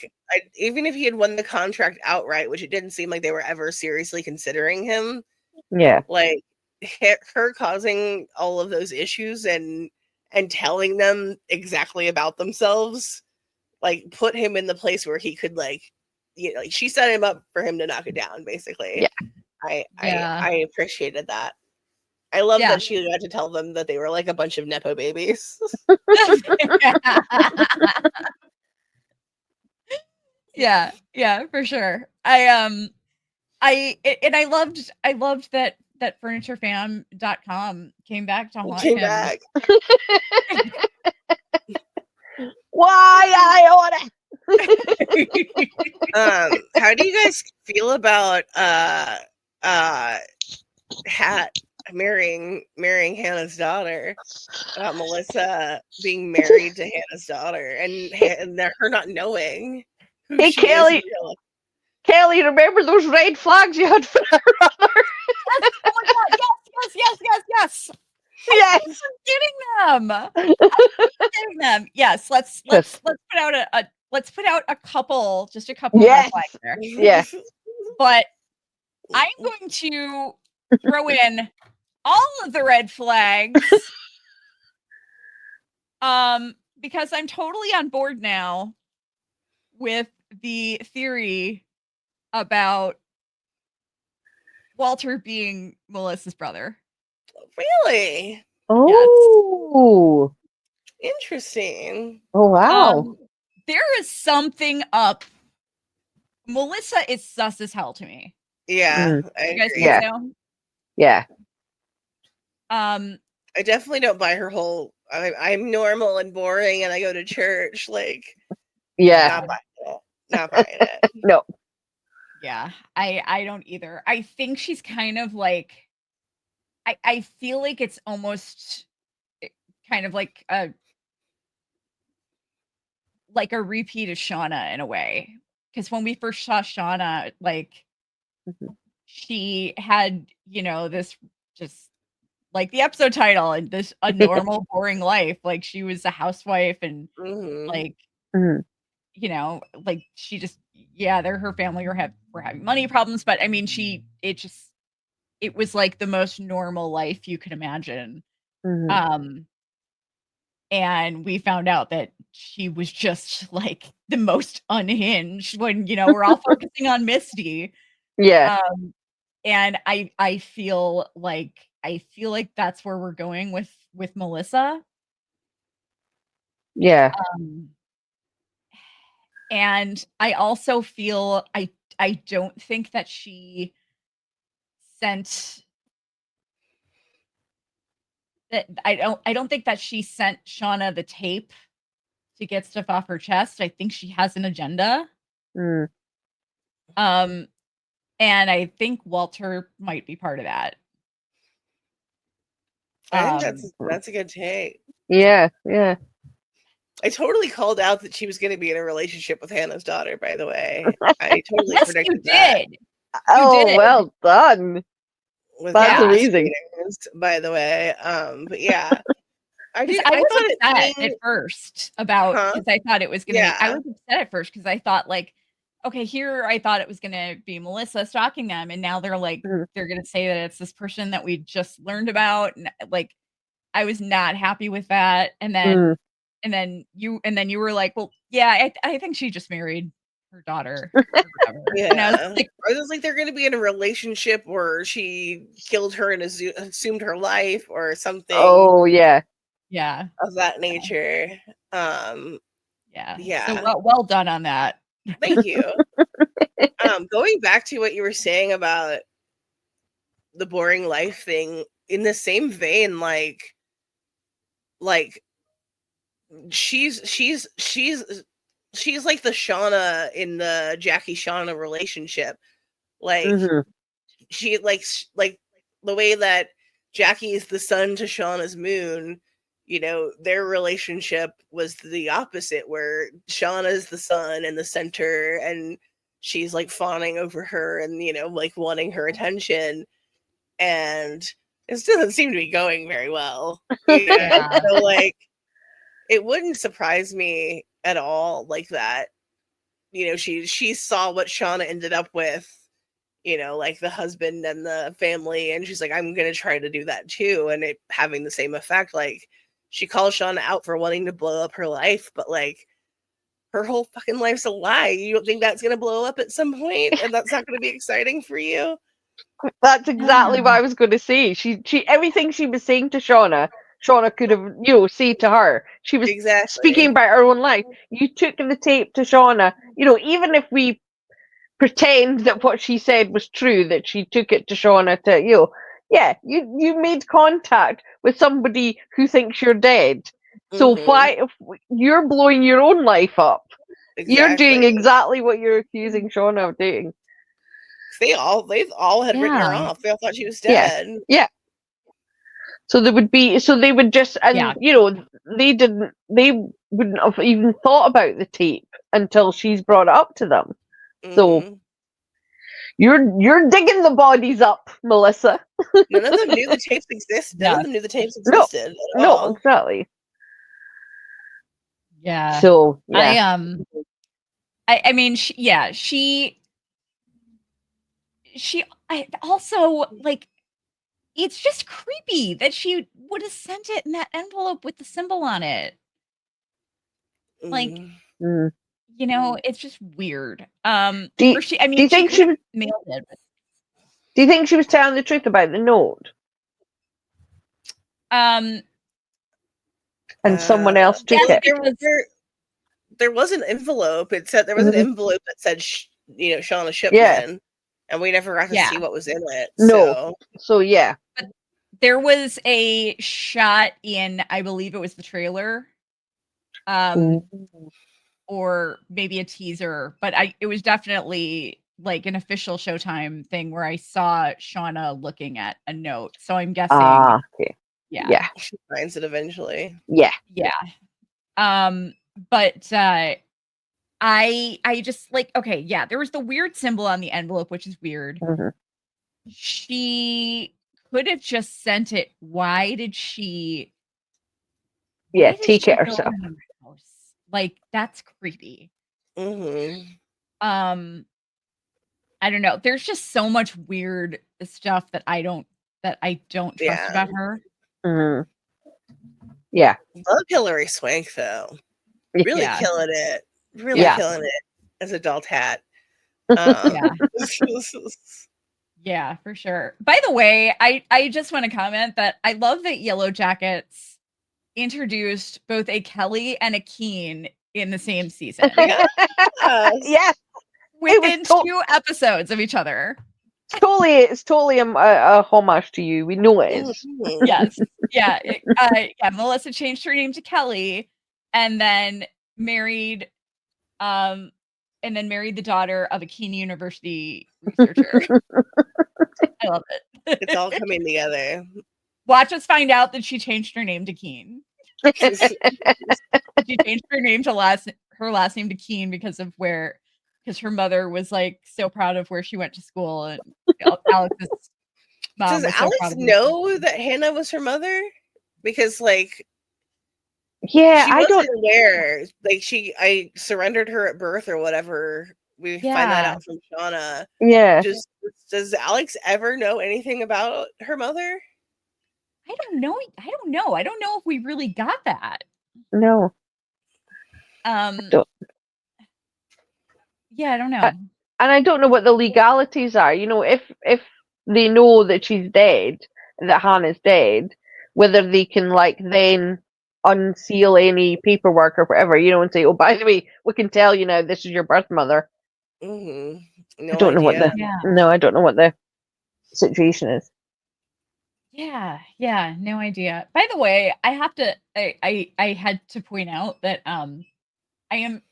if he had won the contract outright, which it didn't seem like they were ever seriously considering him. Yeah. Her causing all of those issues and telling them exactly about themselves, put him in the place where he could like she set him up for him to knock it down, basically. Yeah. I appreciated that. I love Yeah. that she got to tell them that they were like a bunch of nepo babies. Yeah, for sure. I loved that furniturefam.com came back to haunt Came him. back. Why I order? How do you guys feel about Hat marrying Hannah's daughter? About Melissa being married to Hannah's daughter and her not knowing who Hey, she is. in Kelly. real life. Kelly, remember those red flags you had for our brother? Oh my god, yes. Yes. I'm getting them. Yes, let's put out a couple of red Yes. flags there. Yeah. But I'm going to throw in all of the red flags. Because I'm totally on board now with the theory about Walter being Melissa's brother. Really? Oh. Interesting. Oh, wow. There is something up. Melissa is sus as hell to me. Yeah. You guys agree. Yeah. know? Yeah. I definitely don't buy her whole I'm normal and boring and I go to church. Like, Yeah. Not buying it. No. Yeah, I don't either. I think she's kind of like, I feel like it's almost kind of like a repeat of Shauna in a way. Because when we first saw Shauna, like, she had, this just like the episode title and this a normal, boring life. Like she was a housewife and like, like she just, her family were having money problems, but I mean, it was like the most normal life you could imagine. And we found out that she was just like the most unhinged when, we're all focusing on Misty. Yeah. And I feel like that's where we're going with Melissa. Yeah. And I also feel I don't think that she sent that I don't think that she sent Shauna the tape to get stuff off her chest. I think she has an agenda. And I think Walter might be part of that. I think that's a good take. Yeah. Yeah. I totally called out that she was going to be in a relationship with Hannah's daughter, by the way. I totally yes, predicted you did. Oh, did. well done. That's amazing. By the way. But yeah. I was upset at first about, because I thought it was going to be, I was upset at first because I thought like, okay, here I thought it was going to be Melissa stalking them. And now they're like, they're going to say that it's this person that we just learned about. And like, I was not happy with that. And then, and then you were like, well, yeah, I think she just married her daughter. Yeah. And I was like, they're going to be in a relationship where she killed her and assumed her life or something. Oh, yeah. Yeah. Of that nature. Yeah. So well done on that. Thank you. Going back to what you were saying about the boring life thing, in the same vein, like she's like the Shauna in the Jackie Shauna relationship. Like she like the way that Jackie is the sun to Shauna's moon. Their relationship was the opposite, where Shauna's the sun and the center, and she's like fawning over her and, like wanting her attention. And it still doesn't seem to be going very well. So, like, it wouldn't surprise me at all, like that. She saw what Shauna ended up with, like the husband and the family, and she's like, I'm going to try to do that too. And it having the same effect, like, she calls Shauna out for wanting to blow up her life, but like her whole fucking life's a lie. You don't think that's gonna blow up at some point, and that's not gonna be exciting for you? That's exactly what I was going to say. She everything she was saying to Shauna could have, say to her. She was speaking about her own life. You took the tape to Shauna, even if we pretend that what she said was true, that she took it to Shauna to, you made contact with somebody who thinks you're dead. So why, if you're blowing your own life up, you're doing exactly what you're accusing Shauna of doing. They all had written her off. They all thought she was dead. Yeah. So they would just, and they wouldn't have even thought about the tape until she's brought it up to them. So you're digging the bodies up, Melissa. None of them knew the tapes existed. None of them knew the tapes existed. No, exactly. Yeah. So yeah. I mean, I also, like, it's just creepy that she would have sent it in that envelope with the symbol on it. Like, it's just weird. Do you think she mailed it? Do you think she was telling the truth about the note? And someone else took it. There was an envelope. It said there was an envelope that said, Shauna Shipman, and we never got to see what was in it. No. So yeah. But there was a shot in, I believe it was the trailer, or maybe a teaser, but it was definitely like an official Showtime thing where I saw Shauna looking at a note. So I'm guessing. Okay. Yeah. She finds it eventually. Yeah. Yeah. But I just, like, okay, yeah, there was the weird symbol on the envelope, which is weird. She could have just sent it. Why did she take it herself? Like, that's creepy. I don't know. There's just so much weird stuff that I don't trust about her. Yeah. Love Hillary Swank though. Really killing it. Really killing it as adult hat. Yeah, for sure. By the way, I just want to comment that I love that Yellowjackets introduced both a Kelly and a Keen in the same season. Yes. Within 2 episodes of each other. It's totally a homage to you. We know it is. Yes. Yeah. Melissa changed her name to Kelly and then married the daughter of a Keene University researcher. I love it. It's all coming together. Watch us find out that she changed her name to Keene. She changed her name to her last name to Keene because her mother was like so proud of where she went to school, and Alex's mom. Does Alex know that Hannah was her mother? Because she wasn't aware. Like I surrendered her at birth or whatever. We find that out from Shauna. Yeah. Does Alex ever know anything about her mother? I don't know. I don't know if we really got that. No. Yeah, I don't know. And I don't know what the legalities are. If they know that she's dead, that Hannah's dead, whether they can then unseal any paperwork or whatever, and say, oh, by the way, we can tell you now this is your birth mother. No I don't know I don't know what the situation is. Yeah, no idea. By the way, I had to point out that I am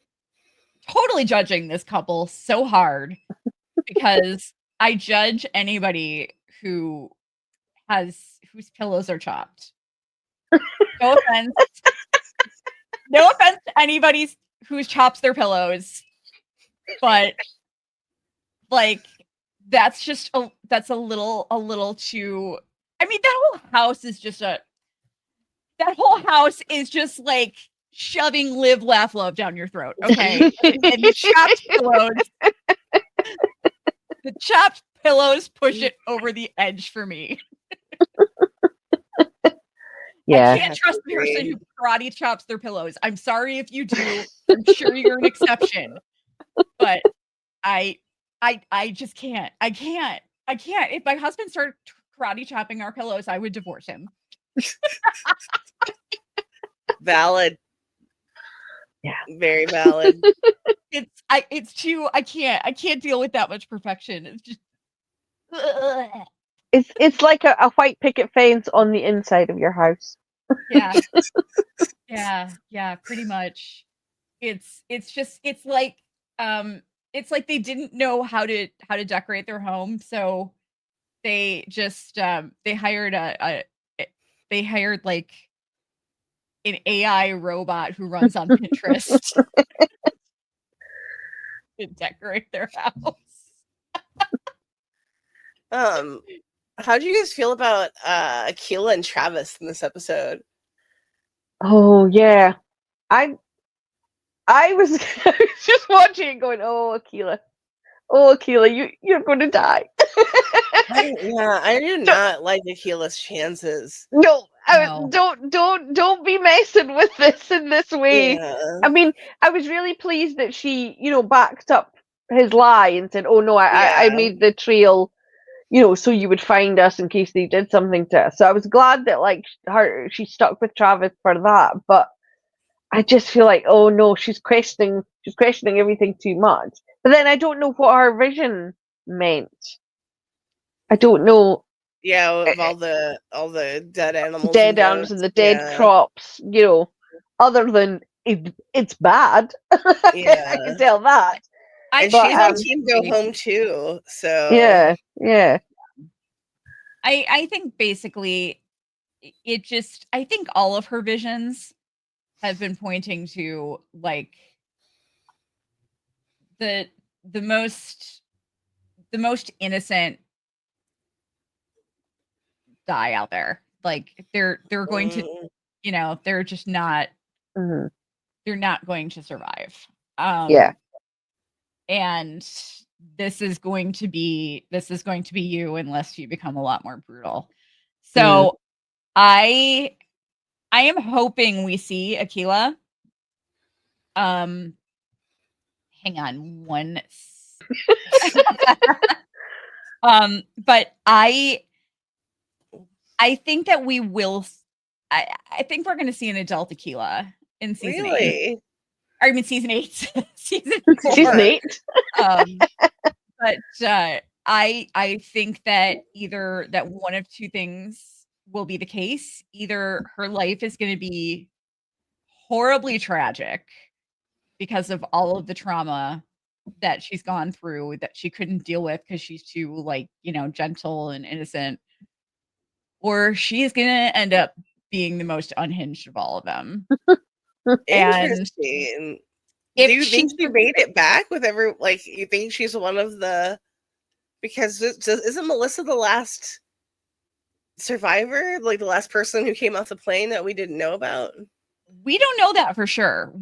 totally judging this couple so hard because I judge anybody whose pillows are chopped. No offense. No offense to anybody who chops their pillows, but that's a little too. I mean, that whole house is just like shoving live, laugh, love down your throat. Okay. And the chopped pillows push it over the edge for me. Yeah. I can't trust the person who karate chops their pillows. I'm sorry if you do. I'm sure you're an exception. But I just can't. I can't. If my husband started karate chopping our pillows, I would divorce him. Valid. Yeah. Very valid. I can't deal with that much perfection. It's just It's like a white picket fence on the inside of your house. yeah. Yeah, pretty much. It's like they didn't know how to decorate their home, so they just they hired like an AI robot who runs on Pinterest to decorate their house. How do you guys feel about Akila and Travis in this episode? Oh yeah, I was, I was just watching it going, oh Akila, you're going to die. I do not like Akila's chances. No, No. don't be messing with this in this way. Yeah. I mean, I was really pleased that she, backed up his lie and said, "Oh no, I Yeah. made the trail, so you would find us in case they did something to us." So I was glad that she stuck with Travis for that. But I just feel like, oh no, she's questioning everything too much. But then I don't know what her vision meant. I don't know. Yeah, with all the dead animals, Dead animals and the dead crops, other than it's bad. Yeah. I can tell that. And she's on Team Go Home too, so yeah. I think basically I think all of her visions have been pointing to like the most innocent guy out there. Like they're going to, they're just not Mhm. they're not going to survive. Yeah. And this is going to be you unless you become a lot more brutal. So I am hoping we see Akila. Hang on one. But I think that we will. I think we're going to see an adult Akila in season 8. I mean, season 8, season 4. Season 8. But I think that either that one of two things will be the case. Either her life is going to be horribly tragic because of all of the trauma that she's gone through that she couldn't deal with because she's too gentle and innocent, or she is going to end up being the most unhinged of all of them. Interesting. Do you think she made it back with you think she's one of the, because isn't Melissa the last survivor, like the last person who came off the plane that we didn't know about? We don't know that for sure.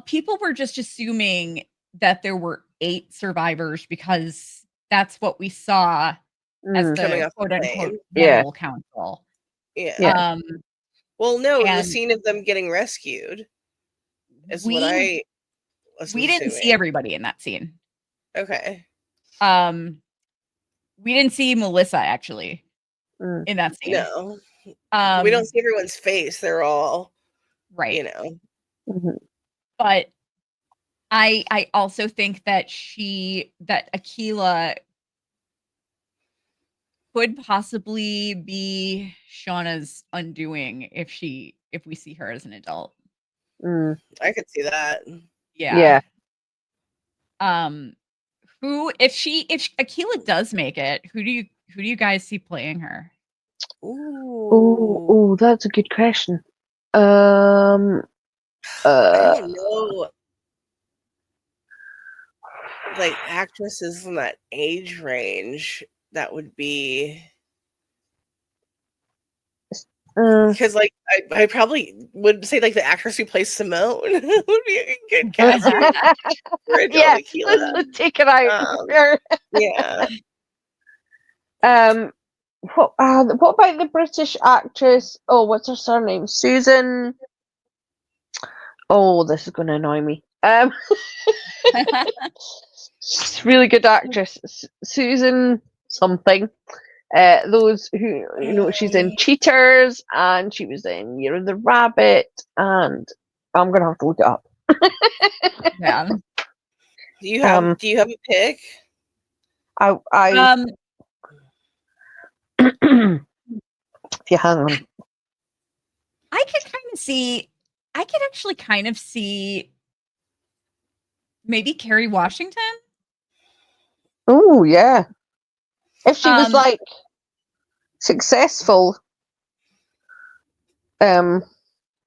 People were just assuming that there were 8 survivors because that's what we saw as the quote unquote animal council. Yeah. Well, no, the scene of them getting rescued is what I was we didn't see everybody in that scene. Okay. We didn't see Melissa actually in that scene. No. We don't see everyone's face. They're all right. Mm-hmm. But I also think that Akila could possibly be Shauna's undoing if we see her as an adult. I could see that. Yeah. If Akila does make it, who do you guys see playing her? Oh, that's a good question. I don't know. Like actresses in that age range, that would be because I probably would say the actress who plays Simone would be a good casting for adult Akila. Let's take it out. Yeah. what about the British actress? Oh, what's her surname? Susan. Oh, this is going to annoy me. She's a really good actress, Susan something. Those who she's in Cheaters, and she was in Year of the Rabbit, and I'm gonna have to look it up. Yeah. Do you have a pick? I if you hang on. I could actually kind of see maybe Kerry Washington. Oh yeah, if she was like successful. I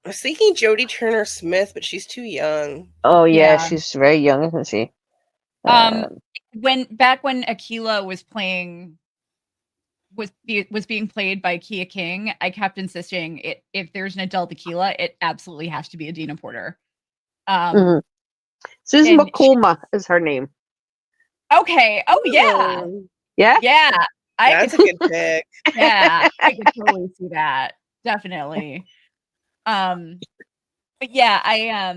was thinking Jodie Turner-Smith, but she's too young. Oh yeah, she's very young, isn't she? When Aquila was playing was being played by Kia King, I kept insisting if there's an adult Aquila, it absolutely has to be Adina Porter. Susan McCormack is her name. Okay. Oh yeah. Yeah. Yeah. That's a good pick. Yeah, I could totally see that. Definitely. But yeah, I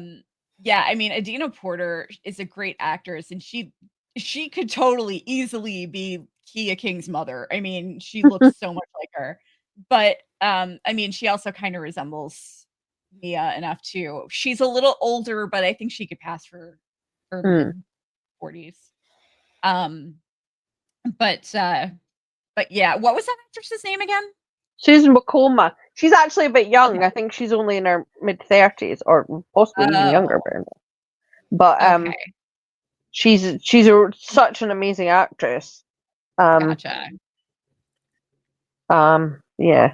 mean, Adina Porter is a great actress, and she could totally easily be Kia King's mother. I mean, she looks so much like her. But I mean, she also kind of resembles Mia enough too. She's a little older, but I think she could pass for mid-40s. But yeah, what was that actress's name again? Susan McCormack. She's actually a bit young. I think she's only in her mid-30s, or possibly even younger. But she's such an amazing actress. Gotcha. Yeah. Of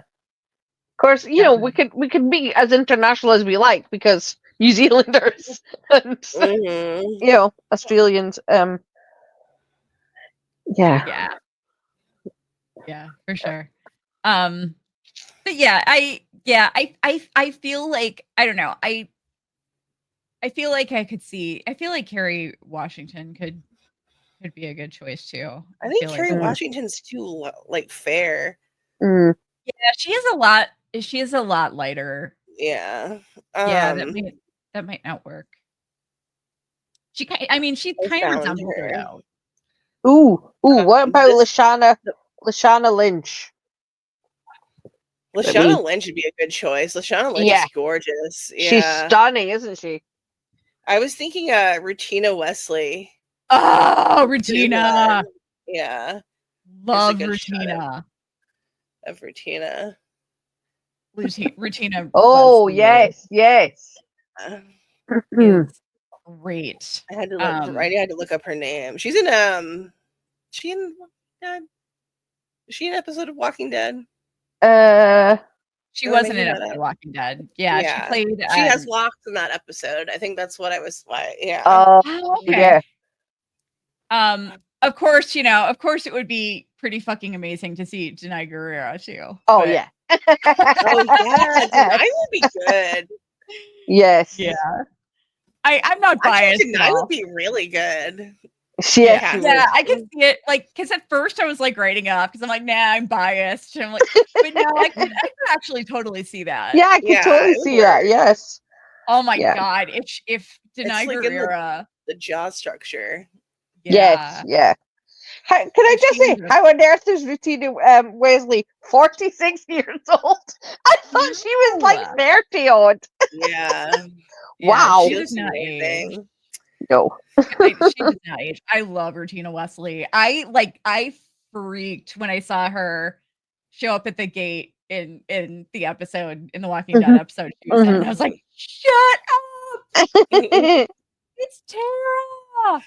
course, we could be as international as we like, because New Zealanders and Australians. Yeah, for sure. But yeah, I feel like, I don't know. I feel like I feel like Kerry Washington could be a good choice too. I think Kerry Washington's too fair. Yeah, she is a lot lighter. Yeah. That might not work. She kind of resembles her though. Ooh, what about Lashana Lynch? Lashana Lynch would be a good choice. Lashana Lynch is gorgeous. Yeah. She's stunning, isn't she? I was thinking Rutina Wesley. Oh, Rutina. Yeah. Love Rutina. Of Rutina. Rutina. Oh, yes. Great. I had to look up her name. She's in is she an episode of Walking Dead? She wasn't in episode of Walking Dead. Yeah, she played. She has locks in that episode. I think that's what I was like. Yeah. Okay. Yeah. Of course, it would be pretty fucking amazing to see Denai Guerrero too. Oh yeah. Oh yeah, Denai would be good. Yes. Yeah. I'm not biased. Denai would be really good. Yeah, I can see it. Because at first I was writing up because I'm like, nah, I'm biased. And I'm like, but no, I could actually totally see that. Yeah, I could totally see that. Yes. Oh my god, if Denai Guerrero, the jaw structure. Yeah. Yes. Yeah. Can I just say, how on earth is Rutina Wesley 46 years old? I thought she was 30 odd. Yeah. Wow. She was amazing. No. She does not age. I love Rutina Wesley. I freaked when I saw her show up at the gate in the episode, in the Walking Dead episode she was in. I was like, shut up! It's Tara!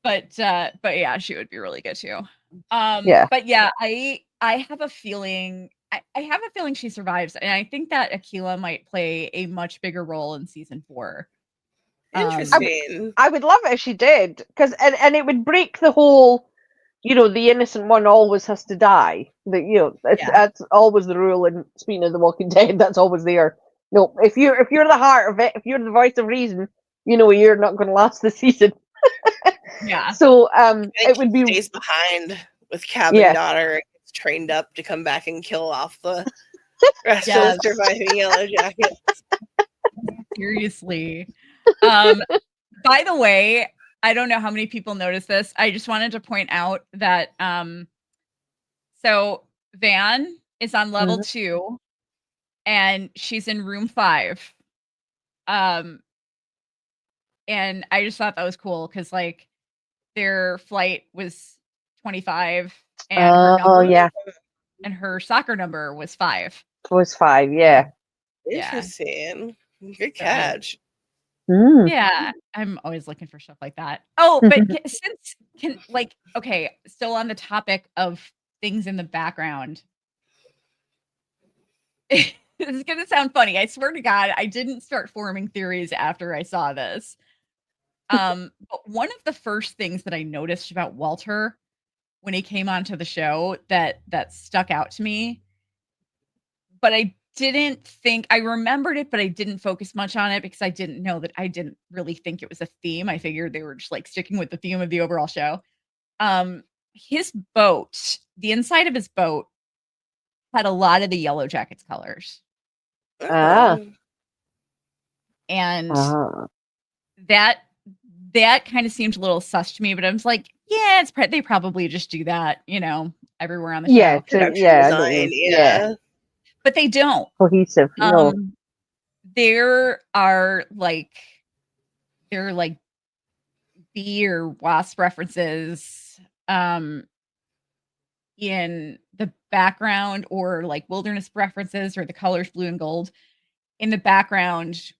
But yeah, she would be really good too. But yeah, I have a feeling she survives, and I think that Aquila might play a much bigger role in season 4. Interesting. I would love it if she did, because and it would break the whole, the innocent one always has to die. That's always the rule in speaking of The Walking Dead. That's always there. No, if you're the heart of it, if you're the voice of reason, you're not going to last the season. Yeah. So it would be stays behind with cabin daughter gets trained up to come back and kill off the rest of the surviving Yellow Jackets. Seriously. By the way, I don't know how many people noticed this. I just wanted to point out that so Van is on level 2 and she's in room 5. And I just thought that was cool because like their flight was 25 and and her soccer number was 5. It was 5, yeah. Interesting. Good catch. Yeah, I'm always looking for stuff like that. Oh, but still on the topic of things in the background. This is gonna sound funny. I swear to God, I didn't start forming theories after I saw this. But one of the first things that I noticed about Walter when he came onto the show that stuck out to me, but I remembered it, but I didn't focus much on it because I didn't really think it was a theme. I figured they were just like sticking with the theme of the overall show. His boat, the inside of his boat had a lot of the Yellowjackets colors. And that kind of seemed a little sus to me, but I was like, yeah, they probably just do that, everywhere on the show. Design, but they don't. Cohesive. No. There are like bee or wasp references in the background, or like wilderness references, or the colors blue and gold in the background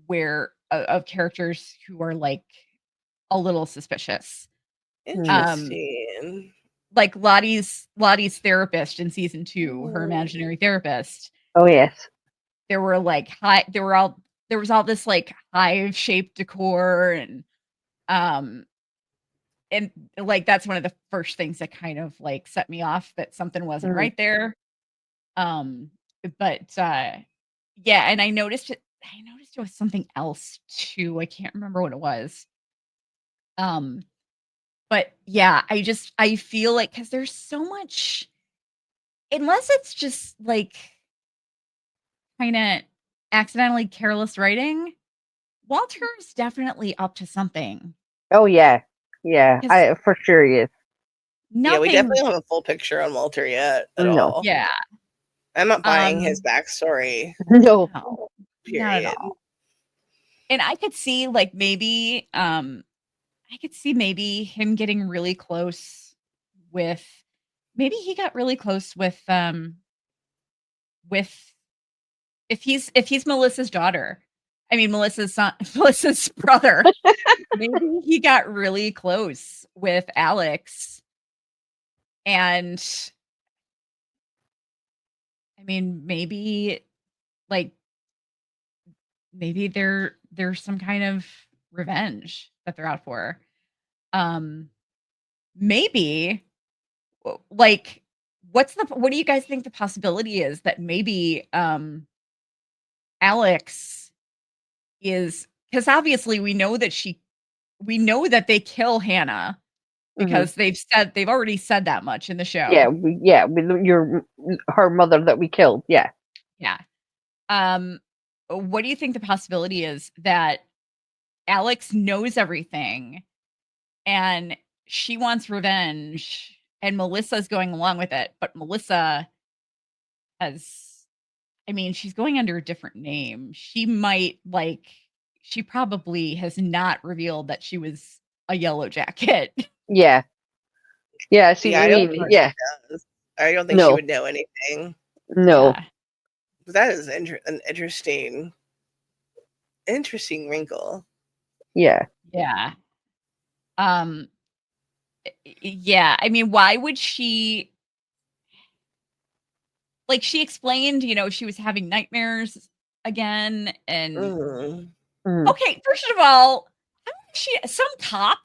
where of characters who are like a little suspicious. Interesting. Like Lottie's therapist in season 2, her imaginary therapist. Oh yes. There were like there was all this like hive shaped decor, and like that's one of the first things that kind of like set me off that something wasn't right there. But yeah, and I noticed it was something else too. I can't remember what it was. But yeah, I feel like because there's so much, unless it's just like kind of accidentally careless writing, Walter's definitely up to something. Oh yeah. I for sure is. Yeah, we definitely don't have a full picture on Walter yet at all. Yeah. I'm not buying his backstory. No. Period. Not at all. And I could see like maybe him getting really close with, maybe he got really close with if he's Melissa's daughter. I mean Melissa's brother. Maybe he got really close with Alex. And I mean maybe there's some kind of revenge that they're out for. Maybe like what do you guys think the possibility is that maybe Alex is, because obviously we know that they kill Hannah because they've already said that much in the show. With her mother that we killed. Yeah. What do you think the possibility is that Alex knows everything and she wants revenge and Melissa's going along with it, but Melissa she's going under a different name. She probably has not revealed that she was a Yellow Jacket. Yeah. Yeah. I don't think she would know anything. No. Yeah. That is an interesting wrinkle. Yeah. Yeah. Yeah. I mean, why would she? Like she explained, she was having nightmares again, and okay. First of all, some cop.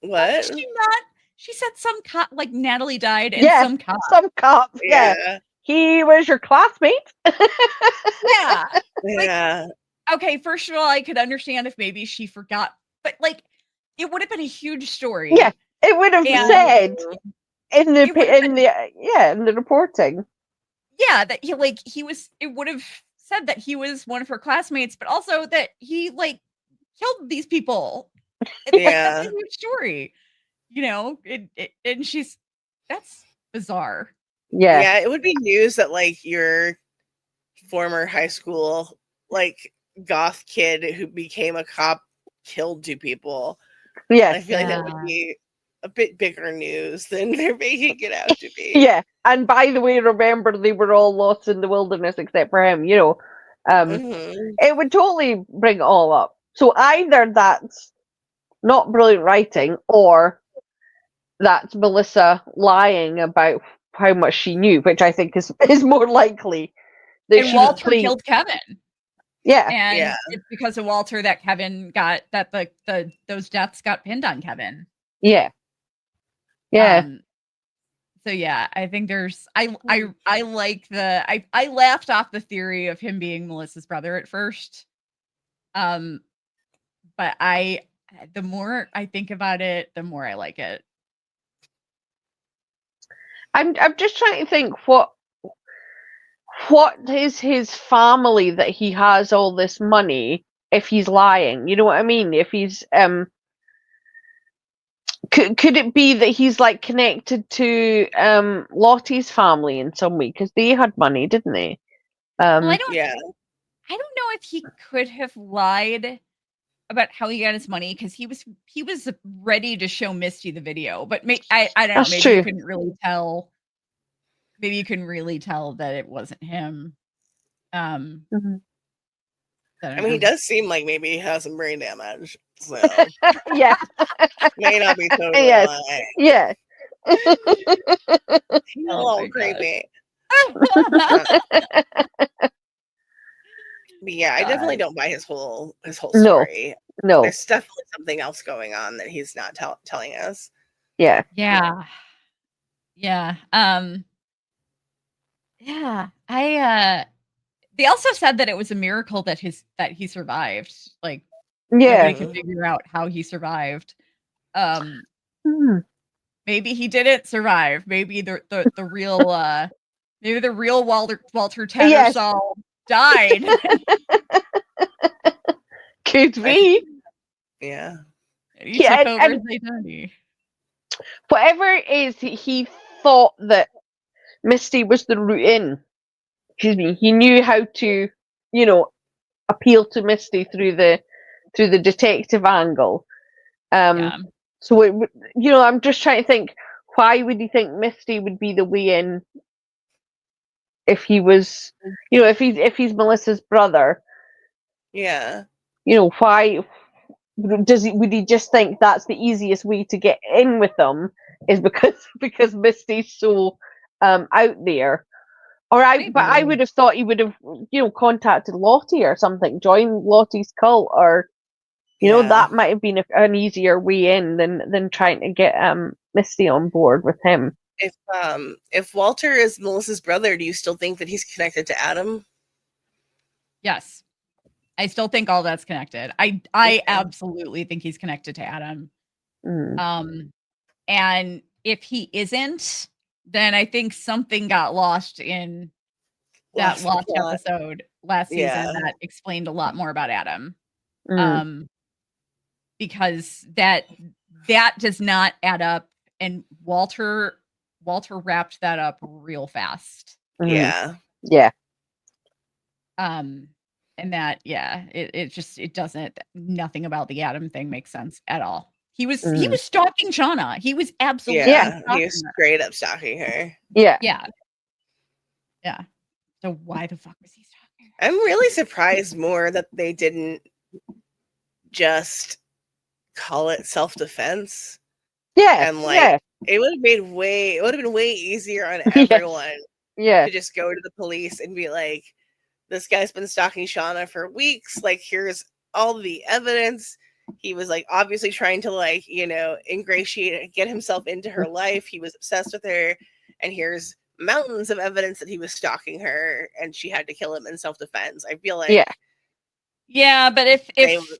What? She not? She said some cop, like Natalie died, and some cop. Some cop. Yeah. He was your classmate. Yeah. Yeah. Okay, first of all, I could understand if maybe she forgot, but like it would have been a huge story. Yeah. It would have And- said in It would have the reporting. Yeah, that he was. It would have said that he was one of her classmates, but also that he killed these people. Yeah. That's a huge story. And that's bizarre. Yeah. Yeah, it would be news that your former high school goth kid who became a cop killed 2 people. Yes. I feel like that would be a bit bigger news than they're making it out to be. Yeah. And by the way, remember they were all lost in the wilderness except for him, It would totally bring it all up. So either that's not brilliant writing or that's Melissa lying about how much she knew, which I think is more likely. That And she was Walter killed Kevin. Yeah. And it's because of Walter that Kevin got that those deaths got pinned on Kevin. Yeah. Yeah. So yeah, I think there's I like I laughed off the theory of him being Melissa's brother at first. But the more I think about it, the more I like it. I'm just trying to think what is his family that he has all this money if he's lying. You know what I mean? If he's could it be that he's connected to Lottie's family in some way because they had money, didn't they? Well, I don't Yeah. I don't know if he could have lied about how he got his money because he was ready to show Misty the video, but I don't know. That's Maybe true. you couldn't really tell. Maybe you couldn't really tell that it wasn't him. Mhm. I mean, he does seem like maybe he has some brain damage, so Yeah. may not be totally Yes. lying. Yeah. He's a Oh little my God. creepy. But yeah, I God. definitely don't buy his whole No. story. No. There's definitely something else going on that he's not telling us. Yeah. Yeah. Yeah. Yeah. They also said that it was a miracle that he survived. Yeah. Nobody could figure out how he survived. Hmm. Maybe he didn't survive. Maybe the real maybe the real Walter Yes. Tattersall died. Could be. Yeah. He took over his identity. Whatever it is, he thought that Misty was the route in. Excuse me. He knew how to, appeal to Misty through the detective angle. Yeah. So it would, I'm just trying to think. Why would he think Misty would be the way in? If he was, if he's Melissa's brother, Yeah. Why would he just think that's the easiest way to get in with them is because Misty's so out there? Or but I would have thought he would have contacted Lottie or something, joined Lottie's cult, or that might have been an easier way in than trying to get Misty on board with him. If Walter is Melissa's brother, do you still think that he's connected to Adam? Yes. I still think all that's connected. I absolutely think he's connected to Adam. And if he isn't, then I think something got lost in that lost episode last season that explained a lot more about Adam. Because that does not add up, and Walter wrapped that up real fast. Yeah. Yeah. And that, it doesn't, nothing about the Adam thing makes sense at all. He was stalking Shauna. He was absolutely he was straight up stalking her. Yeah. So why the fuck was he stalking her? I'm really surprised more that they didn't just call it self-defense. Yeah. And it would have been way easier on everyone to just go to the police and be like, this guy's been stalking Shauna for weeks. Here's all the evidence. He was obviously trying to ingratiate, get himself into her life. He was obsessed with her, and here's mountains of evidence that he was stalking her, and she had to kill him in self-defense. I feel like yeah, but if it was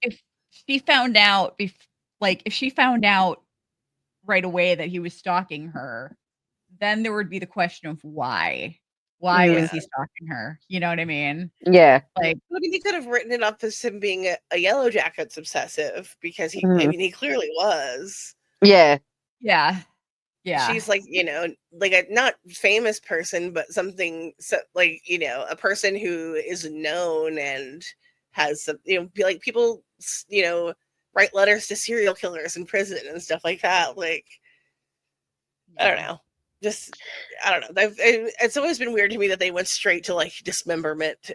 if she found out like if she found out right away that he was stalking her, then there would be the question of why. Why was he stalking her? You know what I mean? Yeah. Like, I mean, he could have written it up as him being a Yellowjackets obsessive because he, I mean, he clearly was. Yeah. yeah. Yeah. She's like, like a not famous person, but something like, a person who is known and has some, be like people, write letters to serial killers in prison and stuff like that. Like, I don't know. Just, I don't know. It's always been weird to me that they went straight to like dismemberment.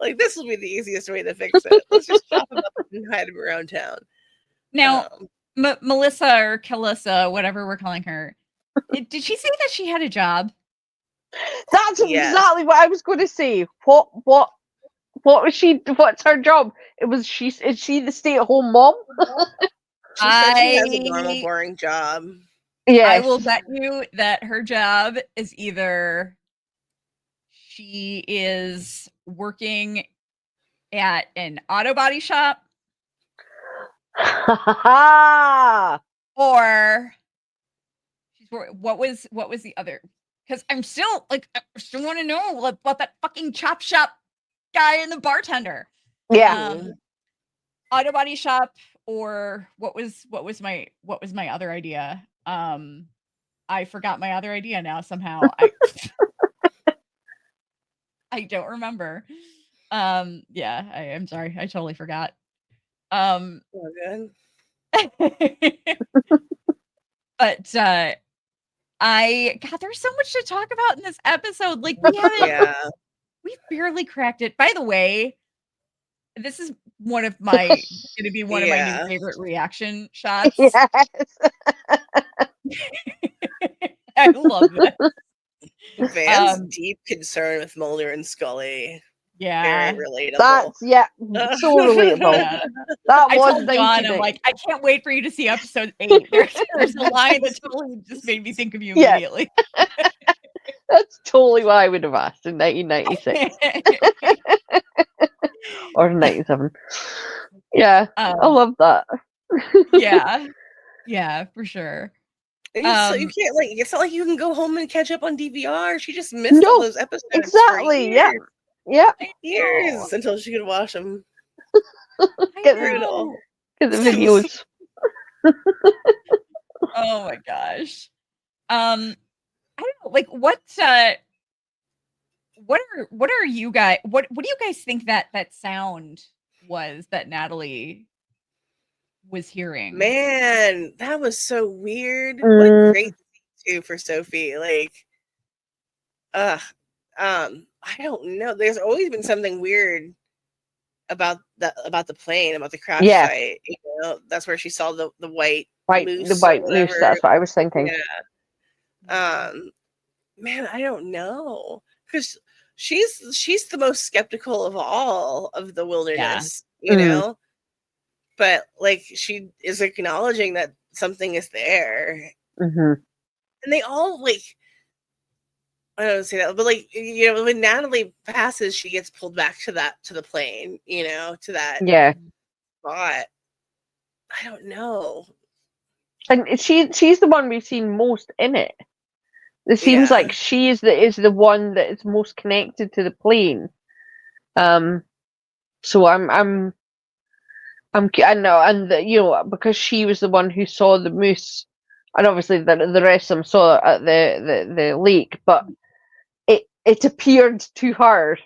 Like, this will be the easiest way to fix it. Let's just chop him up and hide him around town. Now, Melissa or Kalissa, whatever we're calling her, did she say that she had a job? That's exactly what I was going to say. What was she? What's her job? Is she the stay-at-home mom? She said she has a normal, boring job. Yeah, I will bet you that her job is either she is working at an auto body shop, or what was the other? Because I'm still like, I still want to know about that fucking chop shop guy and the bartender. Yeah. Auto body shop, or what was my other idea? I forgot my other idea now somehow. I don't remember. Yeah, I'm sorry. I totally forgot. Oh, good. But there's so much to talk about in this episode. Like, we haven't we barely cracked it. By the way, this is gonna be one of my new favorite reaction shots. Yes. I love that. Van's deep concern with Mulder and Scully. Yeah. Very relatable. That's so relatable. Yeah. That I was told John, I'm like, I can't wait for you to see episode 8. There's a line that totally just made me think of you immediately. That's totally what I would have asked in 1996 or 97. Yeah, I love that. Yeah, for sure. So you can't it's not like you can go home and catch up on DVR. She just missed all those episodes. Exactly. For years. Years until she could watch them. Get the videos. Oh my gosh. I don't know, like what are you guys, what do you guys think that sound was that Natalie was hearing? Man, that was so weird. What great too for Sophie. Like, I don't know. There's always been something weird about the plane, about the crash site. That's where she saw the white moose. The white moose. That's what I was thinking. Yeah. Man, I don't know, because she's the most skeptical of all of the wilderness. But like, she is acknowledging that something is there, and they all like. I don't say that, but like, when Natalie passes, she gets pulled back to the plane, to that spot. I don't know. And she's the one we've seen most in it. It seems like she is the one that is most connected to the plane. So I know, and because she was the one who saw the moose, and obviously the rest of them saw it at the lake, but it appeared to her.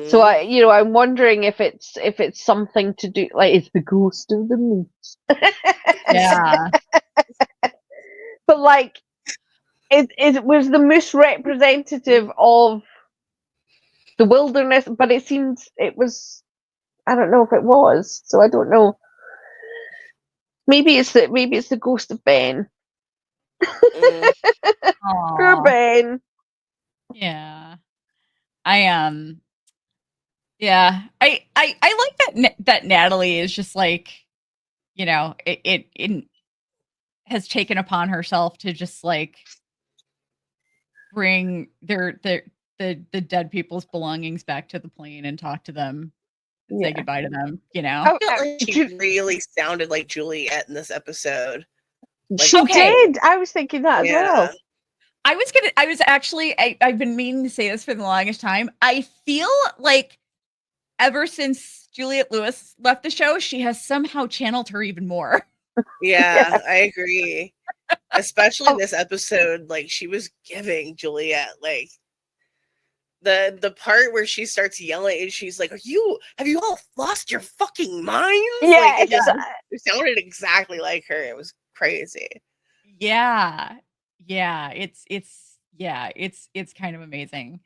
So I'm wondering if it's something to do, like, it's the ghost of the moose. Yeah. But like, it was the moose representative of the wilderness, but it seems it was. I don't know if it was, so I don't know. Maybe it's the ghost of Ben. Poor Ben. Yeah. Yeah. I like that Natalie is just like, it has taken upon herself to just like bring the dead people's belongings back to the plane and talk to them and say goodbye to them, you know? Oh, I felt like she really sounded like Juliet in this episode. Like, she did. I was thinking that as well. I've been meaning to say this for the longest time. I feel like ever since Juliette Lewis left the show, she has somehow channeled her even more. Yeah, I agree. Especially this episode, like she was giving Juliet like the part where she starts yelling and she's like, have you all lost your fucking minds? Yeah, like, it sounded exactly like her. It was crazy. Yeah. It's kind of amazing.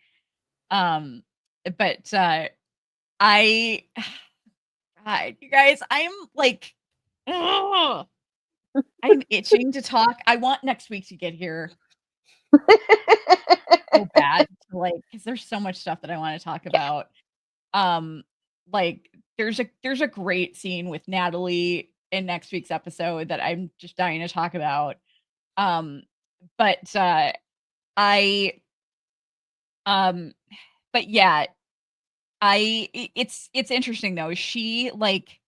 But God, you guys, I'm like, ugh. I'm itching to talk. I want next week to get here so bad, because there's so much stuff that I want to talk about. Like there's a great scene with Natalie in next week's episode that I'm just dying to talk about. But yeah, it's interesting though. She like,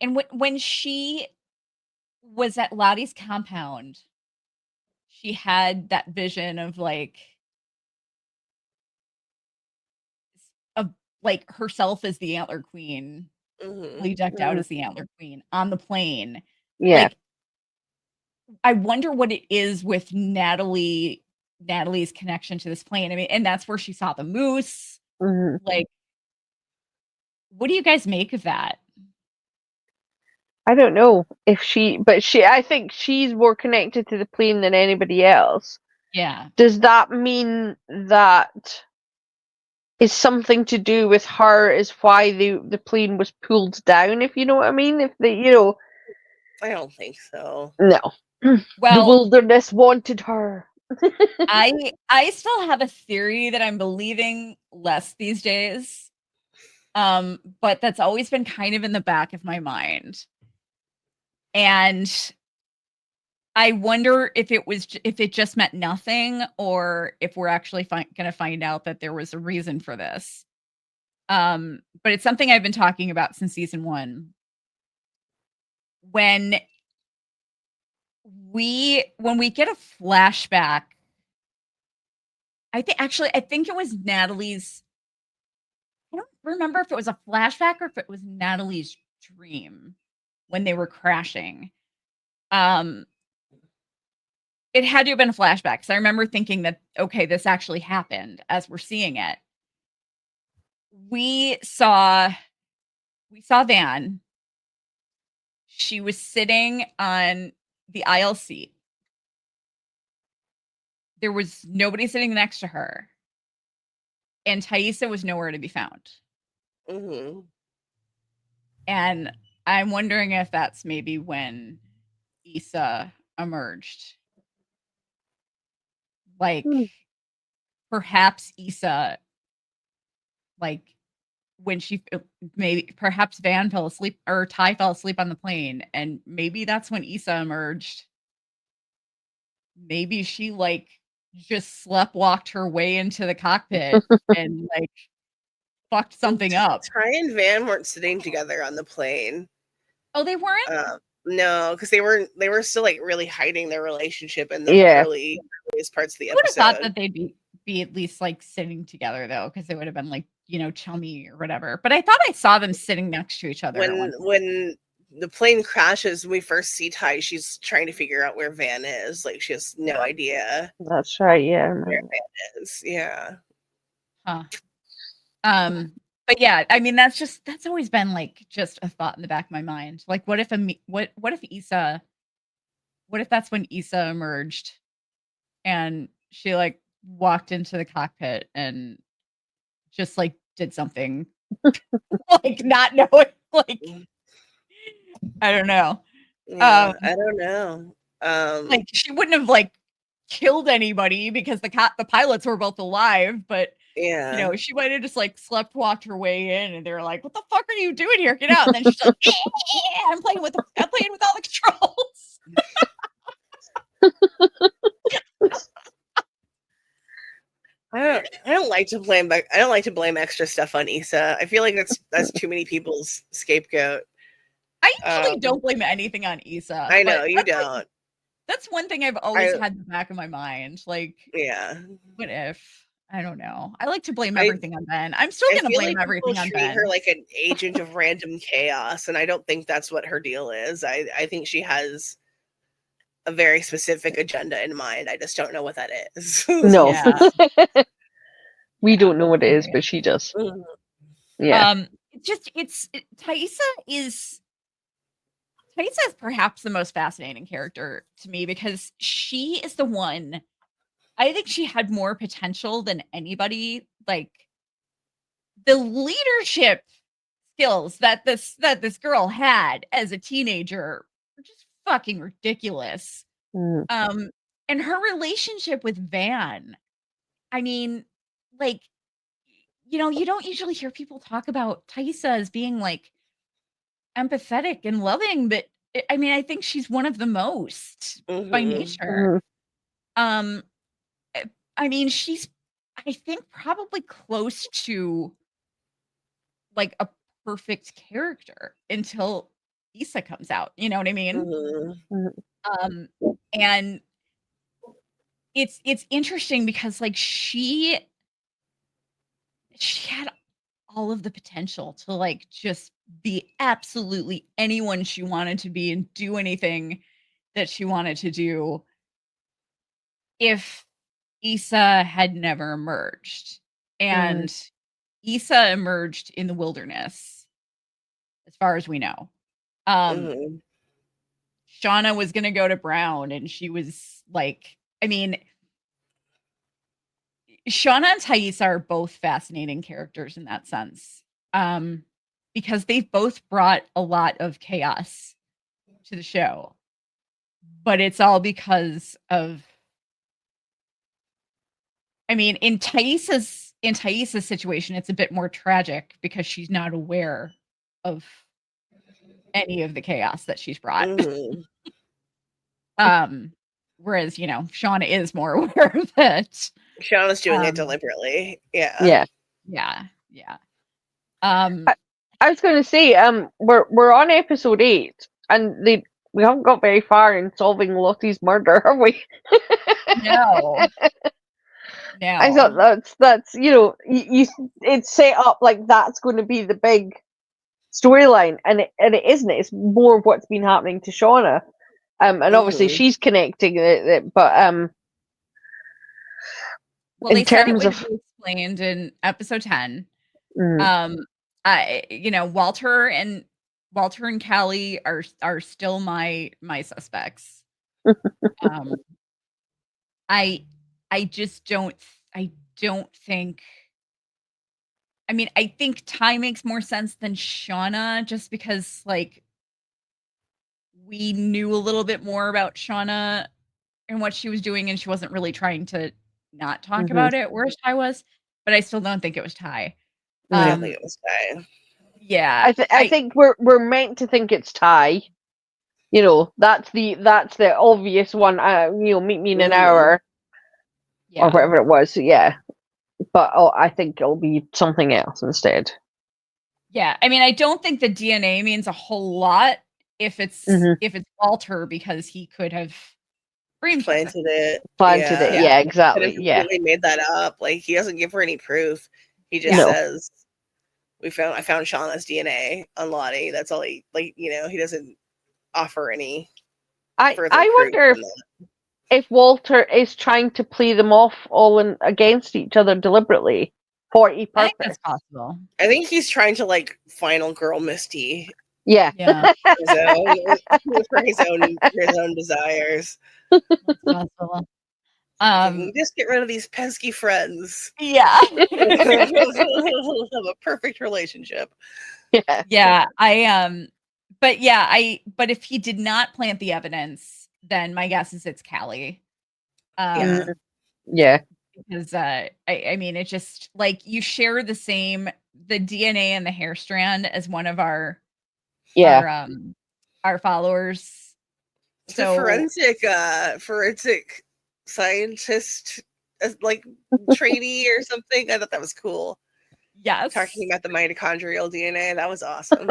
and when she was at Lottie's compound, she had that vision of herself as the Antler Queen, fully decked out as the Antler Queen on the plane. Yeah. Like, I wonder what it is with Natalie's connection to this plane. I mean, and that's where she saw the moose. Like, what do you guys make of that? I don't know if I think she's more connected to the plane than anybody else. Yeah. Does that mean that is something to do with her is why the plane was pulled down, if you know what I mean? If I don't think so. No. Well, the wilderness wanted her. I still have a theory that I'm believing less these days. But that's always been kind of in the back of my mind. And I wonder if it just meant nothing, or if we're actually going to find out that there was a reason for this. But it's something I've been talking about since season 1. When we get a flashback, I think it was Natalie's. I don't remember if it was a flashback or if it was Natalie's dream when they were crashing. It had to have been a flashback, because I remember thinking that, okay, this actually happened as we're seeing it. We saw Van. She was sitting on the aisle seat. There was nobody sitting next to her. And Taissa was nowhere to be found. And I'm wondering if that's maybe when Issa emerged. Like, perhaps Issa, like, when perhaps Van fell asleep, or Ty fell asleep on the plane, and maybe that's when Issa emerged. Maybe she just sleptwalked her way into the cockpit and fucked something up. Ty and Van weren't sitting together on the plane. Oh, they weren't? No, because they were still really hiding their relationship in the earliest parts of the episode. I would have thought that they'd be at least sitting together, though, because they would have been chummy or whatever. But I thought I saw them sitting next to each other. When the plane crashes and we first see Ty, she's trying to figure out where Van is. Like, she has no idea. That's right, yeah. Where Van is, yeah. Huh. But yeah, I mean, that's always been just a thought in the back of my mind. Like, what if that's when Issa emerged and she walked into the cockpit and just did something not knowing, I don't know. Yeah, I don't know. She wouldn't have killed anybody because the pilots were both alive, but yeah, she might have just sleptwalked her way in, and they're like, "What the fuck are you doing here? Get out!" And then she's like, "Yeah, I'm playing with all the controls." I don't like like to blame. I don't like to blame extra stuff on Issa. I feel like that's too many people's scapegoat. I usually don't blame anything on Issa. I know you don't. That's one thing I've always had in the back of my mind. Like, yeah, what if? I don't know. I like to blame everything on Ben. I'm still going to blame everything on Ben. Her like an agent of random chaos, and I don't think that's what her deal is. I think she has a very specific agenda in mind. I just don't know what that is. No. We don't know what it is, but she does. Yeah. Taissa is perhaps the most fascinating character to me because she is the one. I think she had more potential than anybody. Like the leadership skills that this girl had as a teenager were just fucking ridiculous. And her relationship with Van, I mean, like, you know, you don't usually hear people talk about Taissa as being like empathetic and loving, but I mean, I think she's one of the most by nature. I mean, she's, I think, probably close to like a perfect character until Issa comes out. You know what I mean? And it's interesting because like she had all of the potential to like just be absolutely anyone she wanted to be and do anything that she wanted to do if Issa had never emerged. And Issa emerged in the wilderness, as far as we know. Shauna was going to go to Brown, and she was like, I mean, Shauna and Taissa are both fascinating characters in that sense, because they've both brought a lot of chaos to the show, but it's all because of, I mean, in Taissa's situation, it's a bit more tragic because she's not aware of any of the chaos that she's brought. Whereas, you know, Shauna is more aware of it. Shauna's doing it deliberately. Yeah. I was going to say, we're on episode 8, and we haven't got very far in solving Lottie's murder, have we? No. I thought that's you know, it's set up like that's going to be the big storyline, and it isn't. It's more of what's been happening to Shauna, and obviously she's connecting it, but well, they said it would be explained in episode 10. You know, Walter and Callie are still my suspects. I just don't think, I mean, I think Ty makes more sense than Shauna just because like we knew a little bit more about Shauna and what she was doing, and she wasn't really trying to not talk about it, whereas Ty was, but I still don't think it was Ty. I don't think it was Ty. Yeah. I think we're meant to think it's Ty. You know, that's the obvious one. You know, meet me in an hour. Or whatever it was, yeah. But I think it'll be something else instead. Yeah, I mean, I don't think the DNA means a whole lot if it's Walter, because he could have planted it. Yeah, exactly. Could have made that up. Like, he doesn't give her any proof. He just says, I found Shauna's DNA on Lottie. That's all he, like, you know, he doesn't offer any further I proof wonder if Walter is trying to play them off all against each other deliberately for a purpose. I think that's possible. I think he's trying to like final girl Misty. Yeah. For his own desires. That's possible. Just get rid of these pesky friends. Yeah. Have a perfect relationship. Yeah. But if he did not plant the evidence, then my guess is it's Callie. Yeah. Because I mean, it just like you share the DNA and the hair strand as one of our followers. So forensic scientist like trainee or something. I thought that was cool. Yes. Talking about the mitochondrial DNA. That was awesome.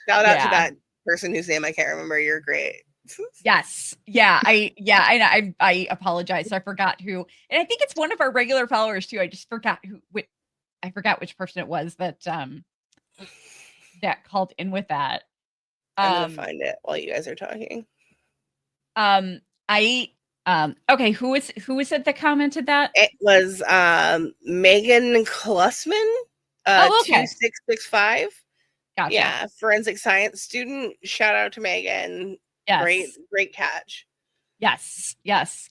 Shout out to that person whose name I can't remember. You're great. Yes. Yeah. I apologize. I forgot who, and I think it's one of our regular followers too. I just forgot I forgot which person it was that that called in with that. I'm gonna find it while you guys are talking. Okay, who was it that commented that? It was Megan Klusman, okay. 2665. Gotcha. Yeah, forensic science student. Shout out to Megan. Yes. Great catch. Yes.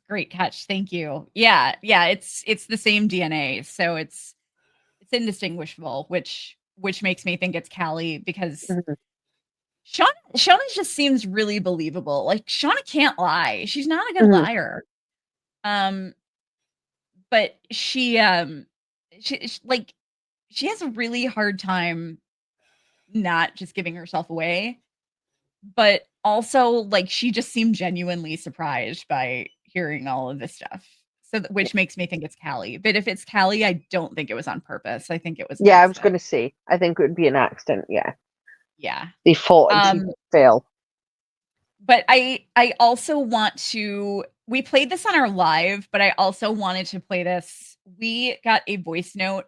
Great catch. Thank you. Yeah. It's the same DNA, so it's indistinguishable, which makes me think it's Callie because Shauna just seems really believable. Like Shauna can't lie. She's not a good liar. But she has a really hard time not just giving herself away, but also like she just seemed genuinely surprised by hearing all of this stuff. So which makes me think it's Callie. But if it's Callie, I don't think it was on purpose. I think it was I was going to say I think it would be an accident. Yeah. They fought and she fell. But I also want to, we played this on our live, but I also wanted to play this. We got a voice note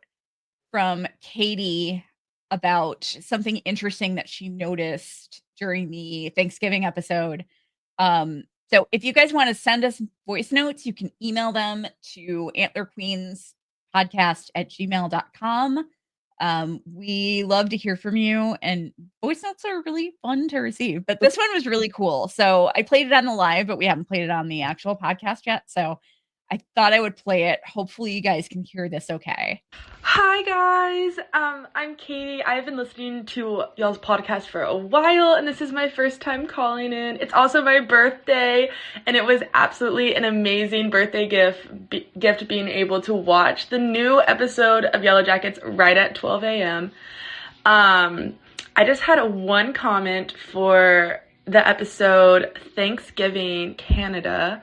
from Katie about something interesting that she noticed during the Thanksgiving episode. So if you guys want to send us voice notes, you can email them to antlerqueenspodcast@gmail.com. We love to hear from you, and voice notes are really fun to receive, but this one was really cool. So I played it on the live, but we haven't played it on the actual podcast yet. So I thought I would play it. Hopefully you guys can hear this okay. Hi guys, I'm Katie. I've been listening to y'all's podcast for a while, and this is my first time calling in. It's also my birthday, and it was absolutely an amazing birthday gift being able to watch the new episode of Yellowjackets right at 12 a.m. I just had one comment for the episode Thanksgiving Canada.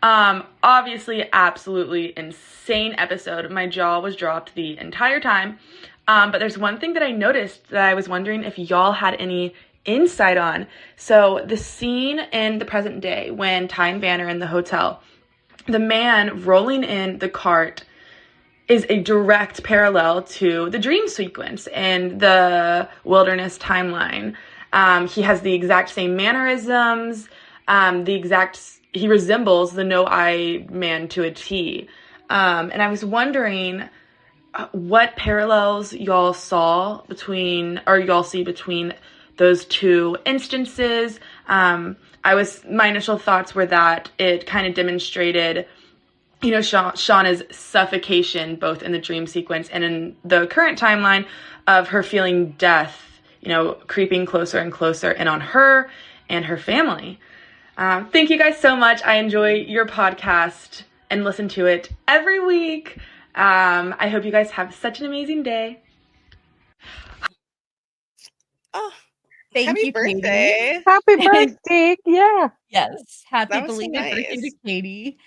Obviously, absolutely insane episode. My jaw was dropped the entire time. But there's one thing that I noticed that I was wondering if y'all had any insight on. So the scene in the present day when Ty and Van are in the hotel, the man rolling in the cart is a direct parallel to the dream sequence in the Wilderness timeline. He has the exact same mannerisms, he resembles the no-eye man to a T. And I was wondering what parallels y'all see between those two instances. My initial thoughts were that it kind of demonstrated, Shauna's suffocation, both in the dream sequence and in the current timeline of her feeling death, creeping closer and closer in on her and her family. Thank you guys so much. I enjoy your podcast and listen to it every week. I hope you guys have such an amazing day. Oh, Happy birthday. Katie. Happy birthday. Yeah. Yes. Happy belated birthday to Katie.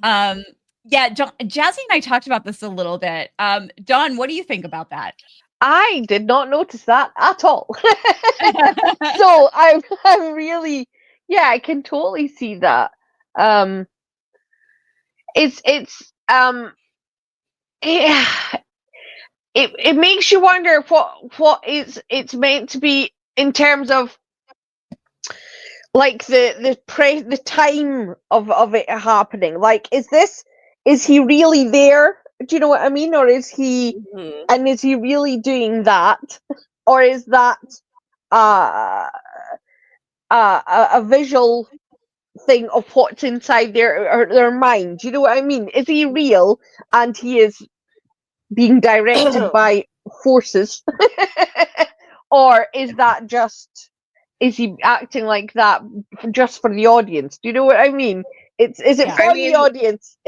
Jazzy and I talked about this a little bit. Dawn, what do you think about that? I did not notice that at all. So I'm really, I can totally see that. It makes you wonder what it's meant to be in terms of like the time of it happening. Like, is he really there? Do you know what I mean? Or is he and is he really doing that? Or is that a visual thing of what's inside their mind? Do you know what I mean? Is he real and he is being directed by forces? Or is he acting like that just for the audience? Do you know what I mean? Is it for the audience?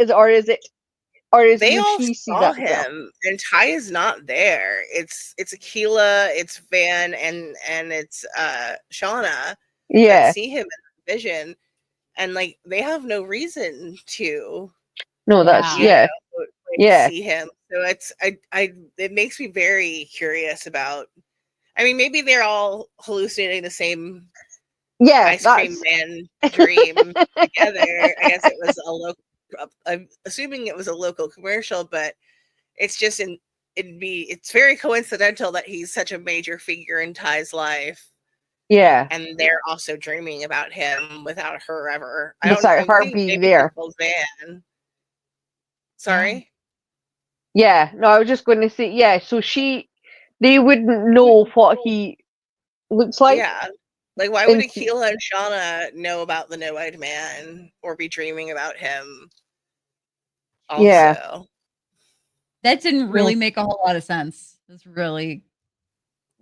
Or they all saw him, and Ty is not there. It's Akila, it's Van, and it's Shauna. Yeah, that see him in the vision, and like they have no reason to No, that's Yeah. yeah. See him. So it makes me very curious about. I mean, maybe they're all hallucinating the same ice cream man dream together. I guess it was a local. I'm assuming it was a local commercial, but it's just it's very coincidental that he's such a major figure in Ty's life. Yeah. And they're also dreaming about him without her ever. Without her being there. Van. Sorry? Yeah. No, I was just going to say, yeah, so they wouldn't know what he looks like. Yeah. Like, why would Aquila and Shauna know about the No-Eyed Man or be dreaming about him also? Yeah. That didn't really make a whole lot of sense. It's really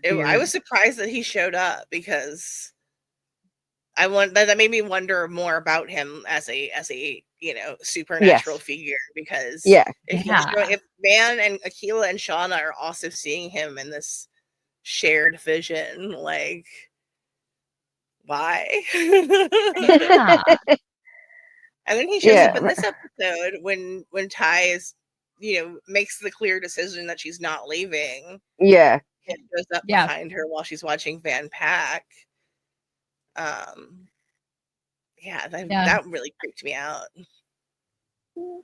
I was surprised that he showed up because that made me wonder more about him as a supernatural figure, because if Van and Aquila and Shauna are also seeing him in this shared vision, like, why? Yeah. And then he shows up in this episode when Ty is, makes the clear decision that she's not leaving. Yeah. It goes up behind her while she's watching Van pack. That really creeped me out.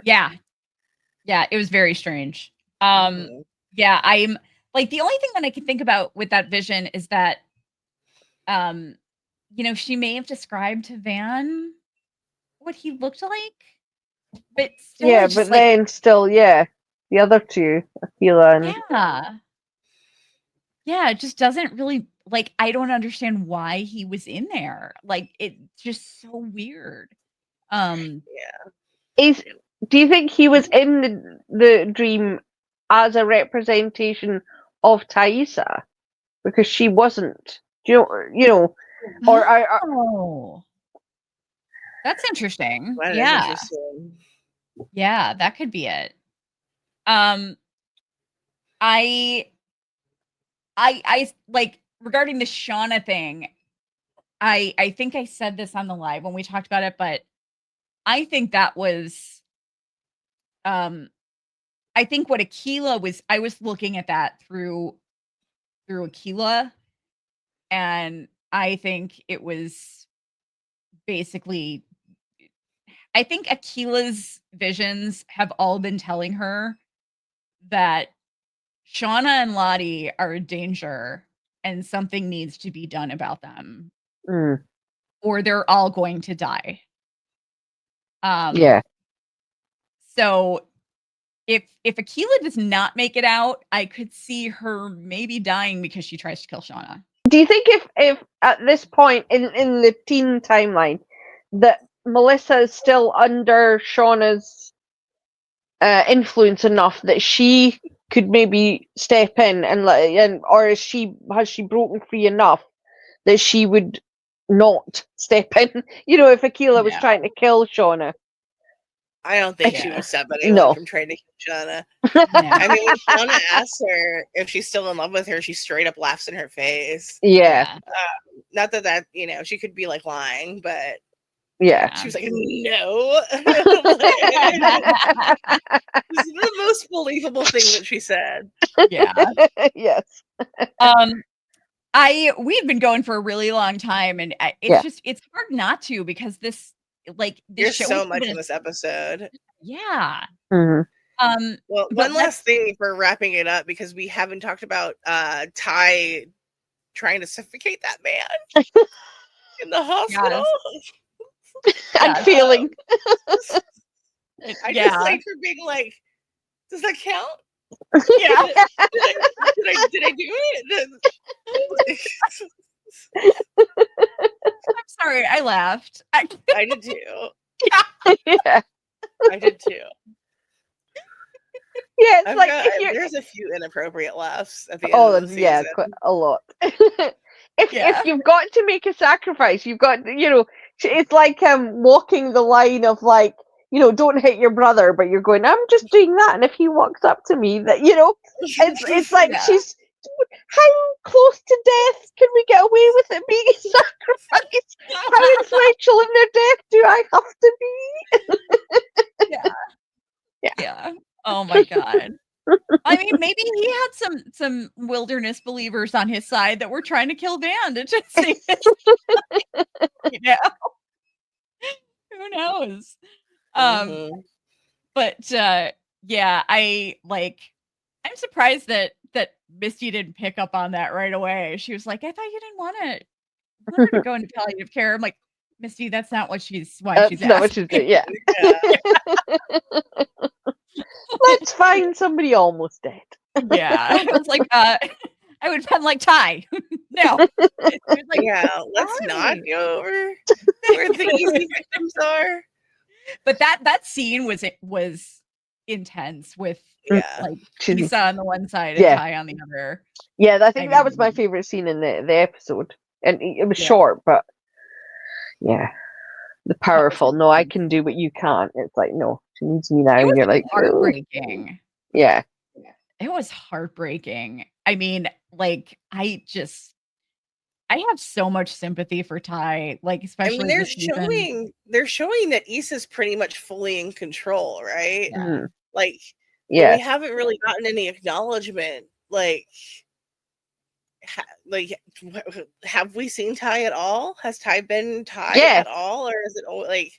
Yeah, it was very strange. I'm like, the only thing that I can think about with that vision is that, she may have described to Van what he looked like, but still, the other two, Aquila and it just doesn't really, like, I don't understand why he was in there. Like, it's just so weird. Do you think he was in the dream as a representation of Thaisa? Because she wasn't. That's interesting. That is interesting. Yeah, that could be it. I like, regarding the Shauna thing, I think I said this on the live when we talked about it, but I think that was I think what Aquila was, I was looking at that through Aquila, and I think it was basically, I think Aquila's visions have all been telling her that Shauna and Lottie are a danger and something needs to be done about them. Or they're all going to die. So if Aquila does not make it out, I could see her maybe dying because she tries to kill Shauna. Do you think if at this point in the teen timeline that Melissa is still under Shauna's influence enough that she could maybe step in or has she broken free enough that she would not step in? If Aquila was trying to kill Shauna. I don't think she would stop anyone from trying to kill Shauna. I mean, when Shauna asks her if she's still in love with her, she straight up laughs in her face. Not that she could be like lying, but she was like, no. This is the most believable thing that she said. Yes. We've been going for a really long time, and it's hard not to, because this there's so much in this episode. Mm-hmm. Well, one last thing for wrapping it up, because we haven't talked about Ty trying to suffocate that man in the hospital. I'm feeling. I just like for being like, does that count? Did I do it? I'm sorry, I laughed. I did too. I did too. Yeah, it's like there's a few inappropriate laughs at the end of the season. Quite a lot. If you've got to make a sacrifice, you've got it's like walking the line of like, don't hit your brother, but you're going, I'm just doing that, and if he walks up to me, that it's like she's, how close to death can we get away with it being a sacrifice? How influential in their death do I have to be? Oh my god. I mean, maybe he had some wilderness believers on his side that were trying to kill Van. It just seems, who knows? Mhm. But yeah, I'm surprised that Misty didn't pick up on that right away. She was like, "I thought you didn't want her to go into palliative care." I'm like, Misty, that's not what she's That's not what asking. she's doing. Yeah. Yeah. Let's find somebody almost dead. Yeah. I was like, I would pen like Ty. No. It was like, Yeah, let's not "Ty." go over where the easy victims are. But that scene was intense with Yeah. like She's- Lisa on the one side and Yeah. Ty on the other. Yeah, I think I that was my mean- favorite scene in the episode. And it was Yeah. short, but yeah. The powerful. No, I can do what you can't. It's like, no, she needs me now. It And was you're like, oh. heartbreaking. Yeah. It was heartbreaking. I mean, like, I have so much sympathy for Ty, like, I especially mean, this season. they're showing that Issa's pretty much fully in control, right? Yeah. Mhm. Like, but Yeah. we haven't really gotten any acknowledgement. Like, have we seen Ty at all? Has Ty been Ty Yeah. at all, or is it like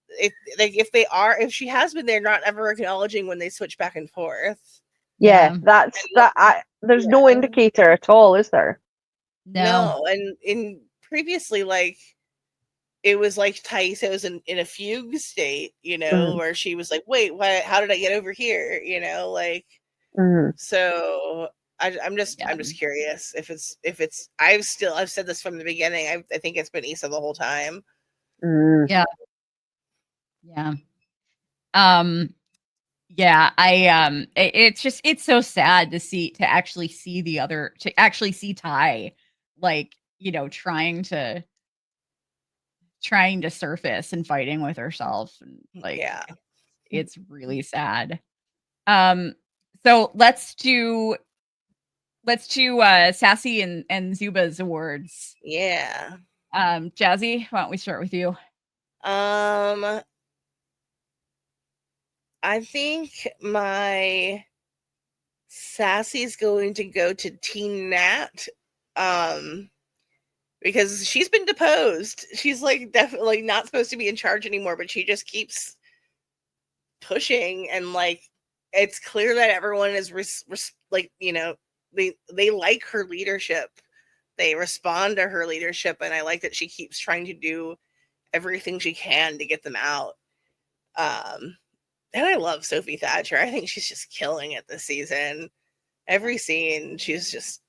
if she has been, they're not ever acknowledging when they switch back and forth. Yeah. Yeah. That's And that. There's no indicator at all, is there? No. And in previously, like, it was like Thaisa was in a fugue state, where she was like, wait, why, how did I get over here? Like, Mhm. so I'm just curious if it's I've said this from the beginning. I think it's been Issa the whole time. Mhm. Yeah. Yeah. Yeah, it's so sad to actually see Ty, like, trying to surface and fighting with herself, and like, Yeah. it's really sad. So let's do Sassy and Zuba's awards. Yeah. Jazzy, why don't we start with you? I think my Sassy's going to go to Teen Nat. Because she's been deposed. She's like definitely not supposed to be in charge anymore, but she just keeps pushing, and like it's clear that everyone is they like her leadership. They respond to her leadership, and I like that she keeps trying to do everything she can to get them out. And I love Sophie Thatcher. I think she's just killing it this season. Every scene, she's just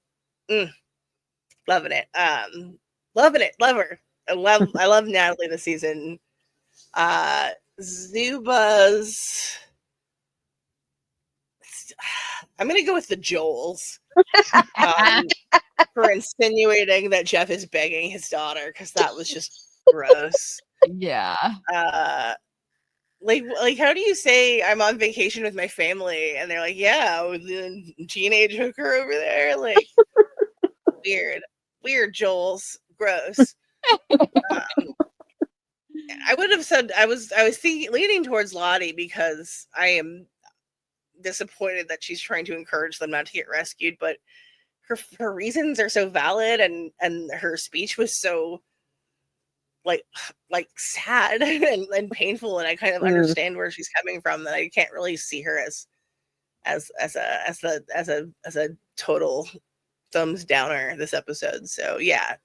loving it. Loving it. Love her. I love Natalie this season. Zuba's. I'm gonna go with the Joels for insinuating that Jeff is begging his daughter, because that was just gross. Yeah. Like how do you say I'm on vacation with my family and they're like, yeah, with the teenage hooker over there? Like, weird Joels, gross. I would have said I was leaning towards Lottie, because I am disappointed that she's trying to encourage them not to get rescued, but her reasons are so valid, and her speech was so like sad and painful, and I kind of understand where she's coming from, that I can't really see her as a total thumbs downer this episode. So yeah,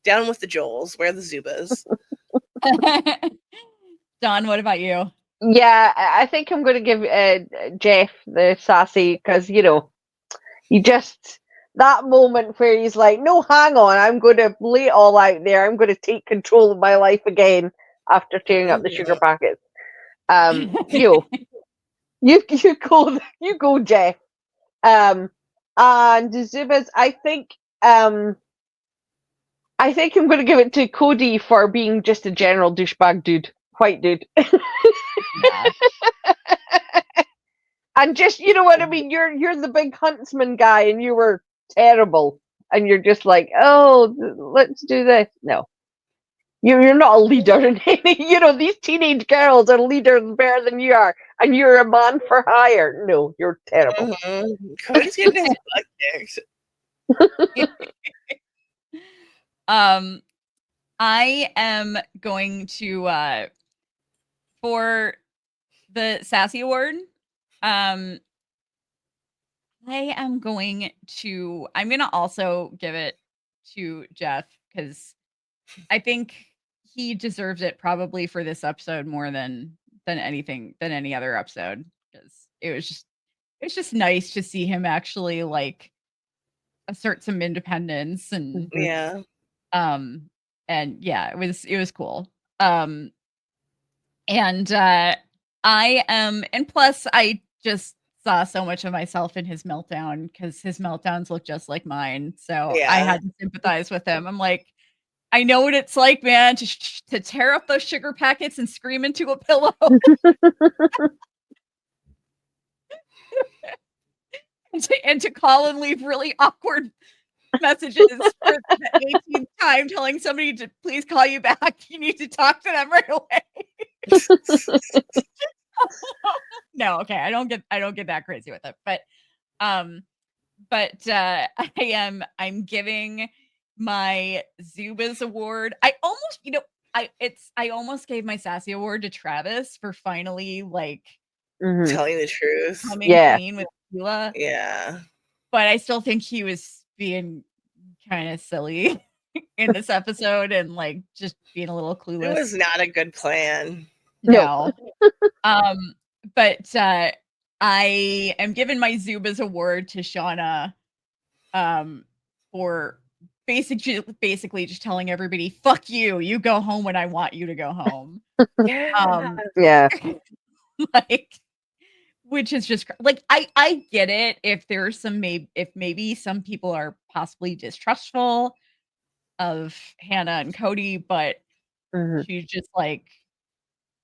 down with the Joels, where the Zubas. Don, what about you? Yeah, I think I'm going to give Jeff the Sassy, because he just, that moment where he's like, no, hang on, I'm going to lay it all out there. I'm going to take control of my life again after tearing up the sugar packets. You go, Jeff. And Zubas, I think I'm going to give it to Cody for being just a general douchebag dude, white dude. Yeah. And just, you know what I mean? You're the big huntsman guy, and you were terrible, and you're just like, oh, let's do this. No, You're not a leader in any. These teenage girls are leaders better than you are, and you're a man for hire. No, you're terrible. Cody's getting his butt kicked. I am going to for the Sassy Award. I'm gonna also give it to Jeff because I think he deserves it probably for this episode more than any other episode, because it was just nice to see him actually like assert some independence and Yeah. and yeah, it was cool. And plus I just saw so much of myself in his meltdown because his meltdowns look just like mine. So I Yeah. had to sympathize with him. I'm like, I know what it's like, man, to tear up those sugar packets and scream into a pillow. and to call and leave really awkward messages for the 18th time telling somebody to please call you back. You need to talk to them right away. No, okay, I don't get that crazy with it. But I'm giving my Zubas award. I almost gave my Sassy award to Travis for finally like Telling the truth. coming clean with Tila. Yeah. But I still think he was being kind of silly in this episode and like just being a little clueless. It was not a good plan. No. But I am giving my Zubas award to Shauna for basically just telling everybody, fuck you, you go home when I want you to go home. Yeah. Like, which is just like, I get it if there's maybe some people are possibly distrustful of Hannah and Cody, but she's just like,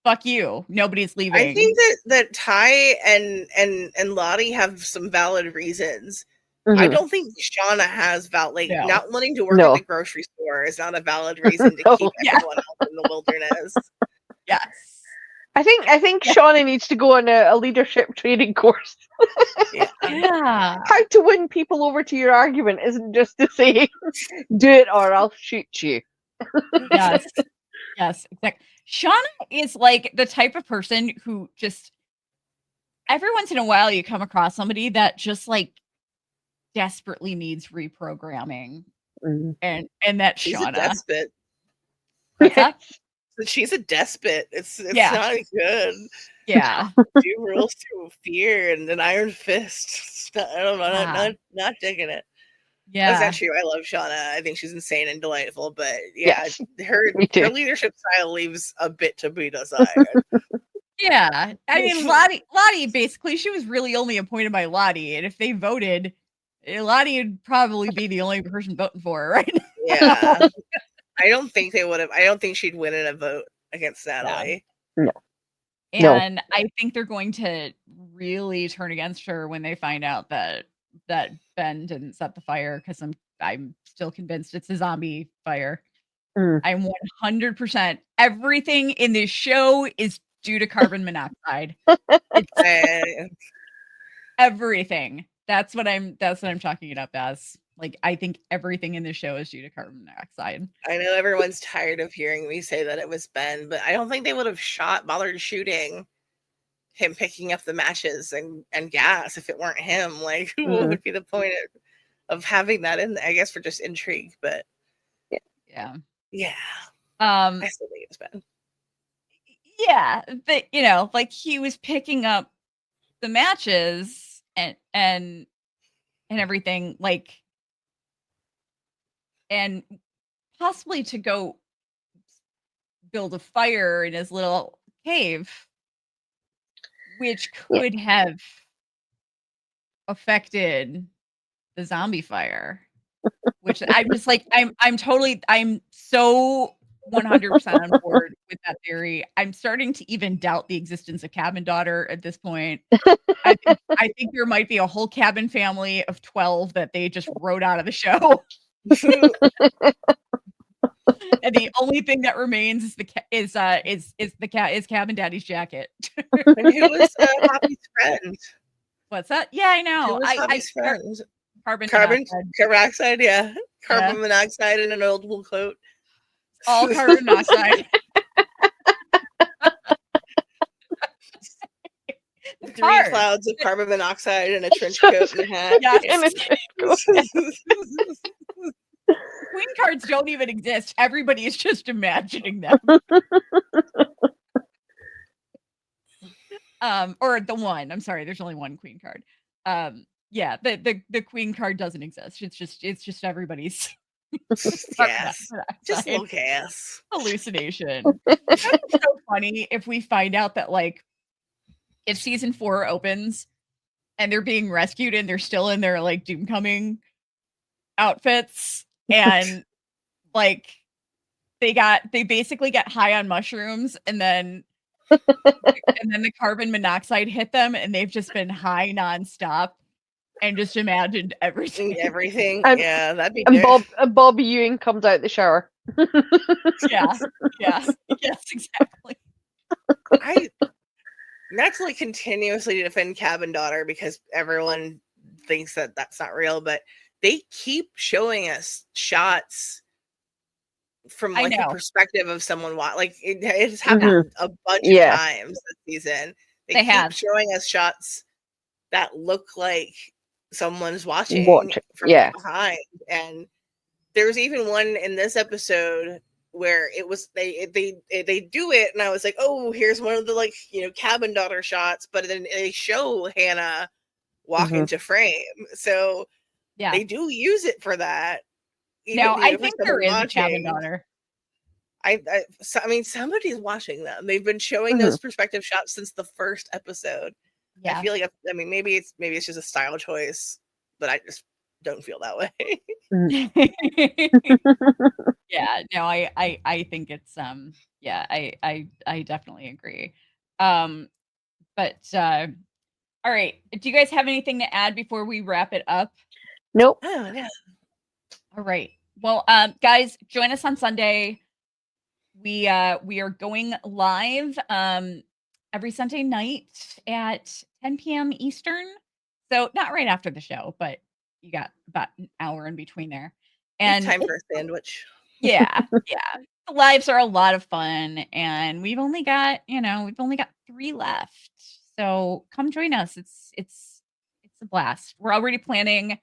fuck you, nobody's leaving. I think that Ty and Lottie have some valid reasons. I don't think Shauna has not wanting to work at the grocery store is not a valid reason to keep everyone else in the wilderness. Yes. I think Shauna needs to go on a leadership training course. Yeah. How to win people over to your argument isn't just to say, do it or I'll shoot you. Yes. Yes, exactly. Shauna is like the type of person who just every once in a while you come across somebody that just like desperately needs reprogramming. And that's She's Shauna. a despot. What's that? She's a despot. It's Yeah. not good. Yeah. She rules through fear and an iron fist. I don't know. Not digging it. Yeah. That's not true. I love Shauna. I think she's insane and delightful. But yeah, her leadership style leaves a bit to be desired. Yeah. I mean, Lottie, basically, she was really only appointed by Lottie. And if they voted, Lottie would probably be the only person voting for her, right? Yeah. I don't think they would have. I don't think she'd win in a vote against Natalie. No. And I think they're going to really turn against her when they find out that Ben didn't set the fire, because I'm still convinced it's a zombie fire. I'm 100%. Everything in this show is due to carbon monoxide. Everything. That's what I'm chalking it up as. Like, I think everything in this show is due to carbon monoxide. I know everyone's tired of hearing me say that it was Ben, but I don't think they would have bothered shooting him picking up the matches and gas if it weren't him. Like, what would be the point of having that in there? I guess for just intrigue, but yeah. I still think it's Ben. Yeah, but like, he was picking up the matches and everything, like, and possibly to go build a fire in his little cave, which could have affected the zombie fire. Which I'm just like, I'm so 100% on board with that theory. I'm starting to even doubt the existence of Cabin Daughter at this point. I think there might be a whole Cabin family of 12 that they just wrote out of the show. And the only thing that remains is Cabin Daddy's jacket. And who was Hoppy's friend? What's that? Yeah, I know. Who was Hoppy's friend? Carbon monoxide, yeah. Carbon Yeah. monoxide in an old wool coat. All carbon monoxide. 3 clouds of carbon monoxide and a trench coat and a hat. Yes. Yeah. Queen cards don't even exist. Everybody is just imagining them. Or the one. I'm sorry, there's only one queen card. Yeah, the queen card doesn't exist. It's just everybody's Yes. Just little chaos. Hallucination. It's so funny if we find out that like if season 4 opens and they're being rescued and they're still in their like Doomcoming outfits and like they basically get high on mushrooms and then the carbon monoxide hit them and they've just been high nonstop and just imagined everything. Yeah, that'd be good. And Bobby Ewing comes out the shower. Yeah. Yes, exactly. I not to like continuously defend Cabin Daughter because everyone thinks that that's not real, but they keep showing us shots from like the perspective of someone like it has happened a bunch of times this season. They keep showing us shots that look like someone's watching from behind. And there's even one in this episode where it was they do it and I was like, oh, here's one of the like, you know, Cabin Daughter shots, but then they show Hannah walk into frame. So they do use it for that. No, I think there is a Cabin Daughter. I mean, somebody's watching them. They've been showing those perspective shots since the first episode. Yeah. I feel like I mean maybe it's just a style choice, but I just don't feel that way. Yeah, no, I think it's yeah, I definitely agree. But all right. Do you guys have anything to add before we wrap it up? Nope. Oh, yeah. All right. Well, guys, join us on Sunday. We are going live every Sunday night at 10 p.m. Eastern. So not right after the show, but you got about an hour in between there. And time for a sandwich. Yeah. The lives are a lot of fun, and we've only got 3 left. So come join us. It's a blast. We're already planning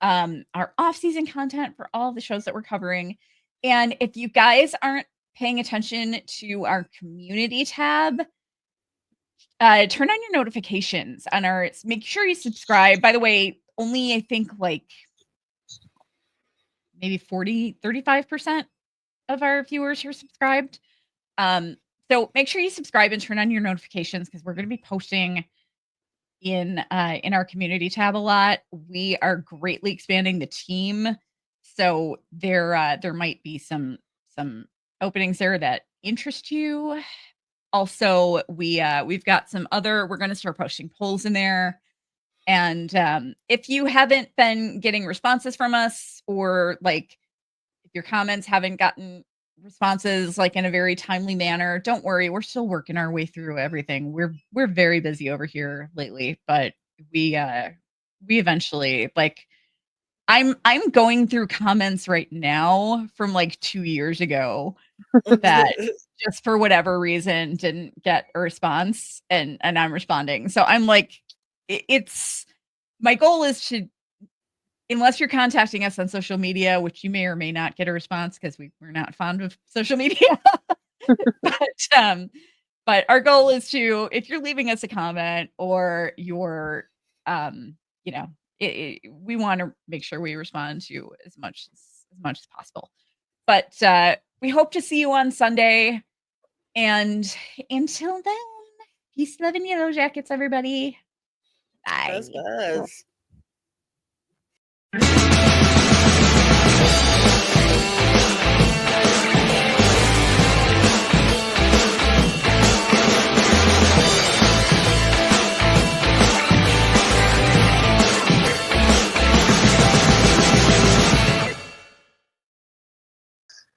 our off-season content for all the shows that we're covering. And if you guys aren't paying attention to our community tab, turn on your notifications on our, make sure you subscribe. By the way, only I think like maybe 35% of our viewers are subscribed. So make sure you subscribe and turn on your notifications because we're going to be posting in our community tab a lot. We are greatly expanding the team, so there might be some openings there that interest you. Also, we've got some other. We're going to start posting polls in there, and if you haven't been getting responses from us, or like if your comments haven't gotten responses like in a very timely manner, don't worry, we're still working our way through everything. We're very busy over here lately, but we eventually, like, I'm going through comments right now from like 2 years ago that just for whatever reason didn't get a response, and I'm responding. So I'm like, it's my goal is to, unless you're contacting us on social media, which you may or may not get a response because we're not fond of social media. But our goal is to, if you're leaving us a comment or you're, we want to make sure we respond to as much as possible. But we hope to see you on Sunday. And until then, peace, love, and yellow jackets, everybody. Bye. Buzz.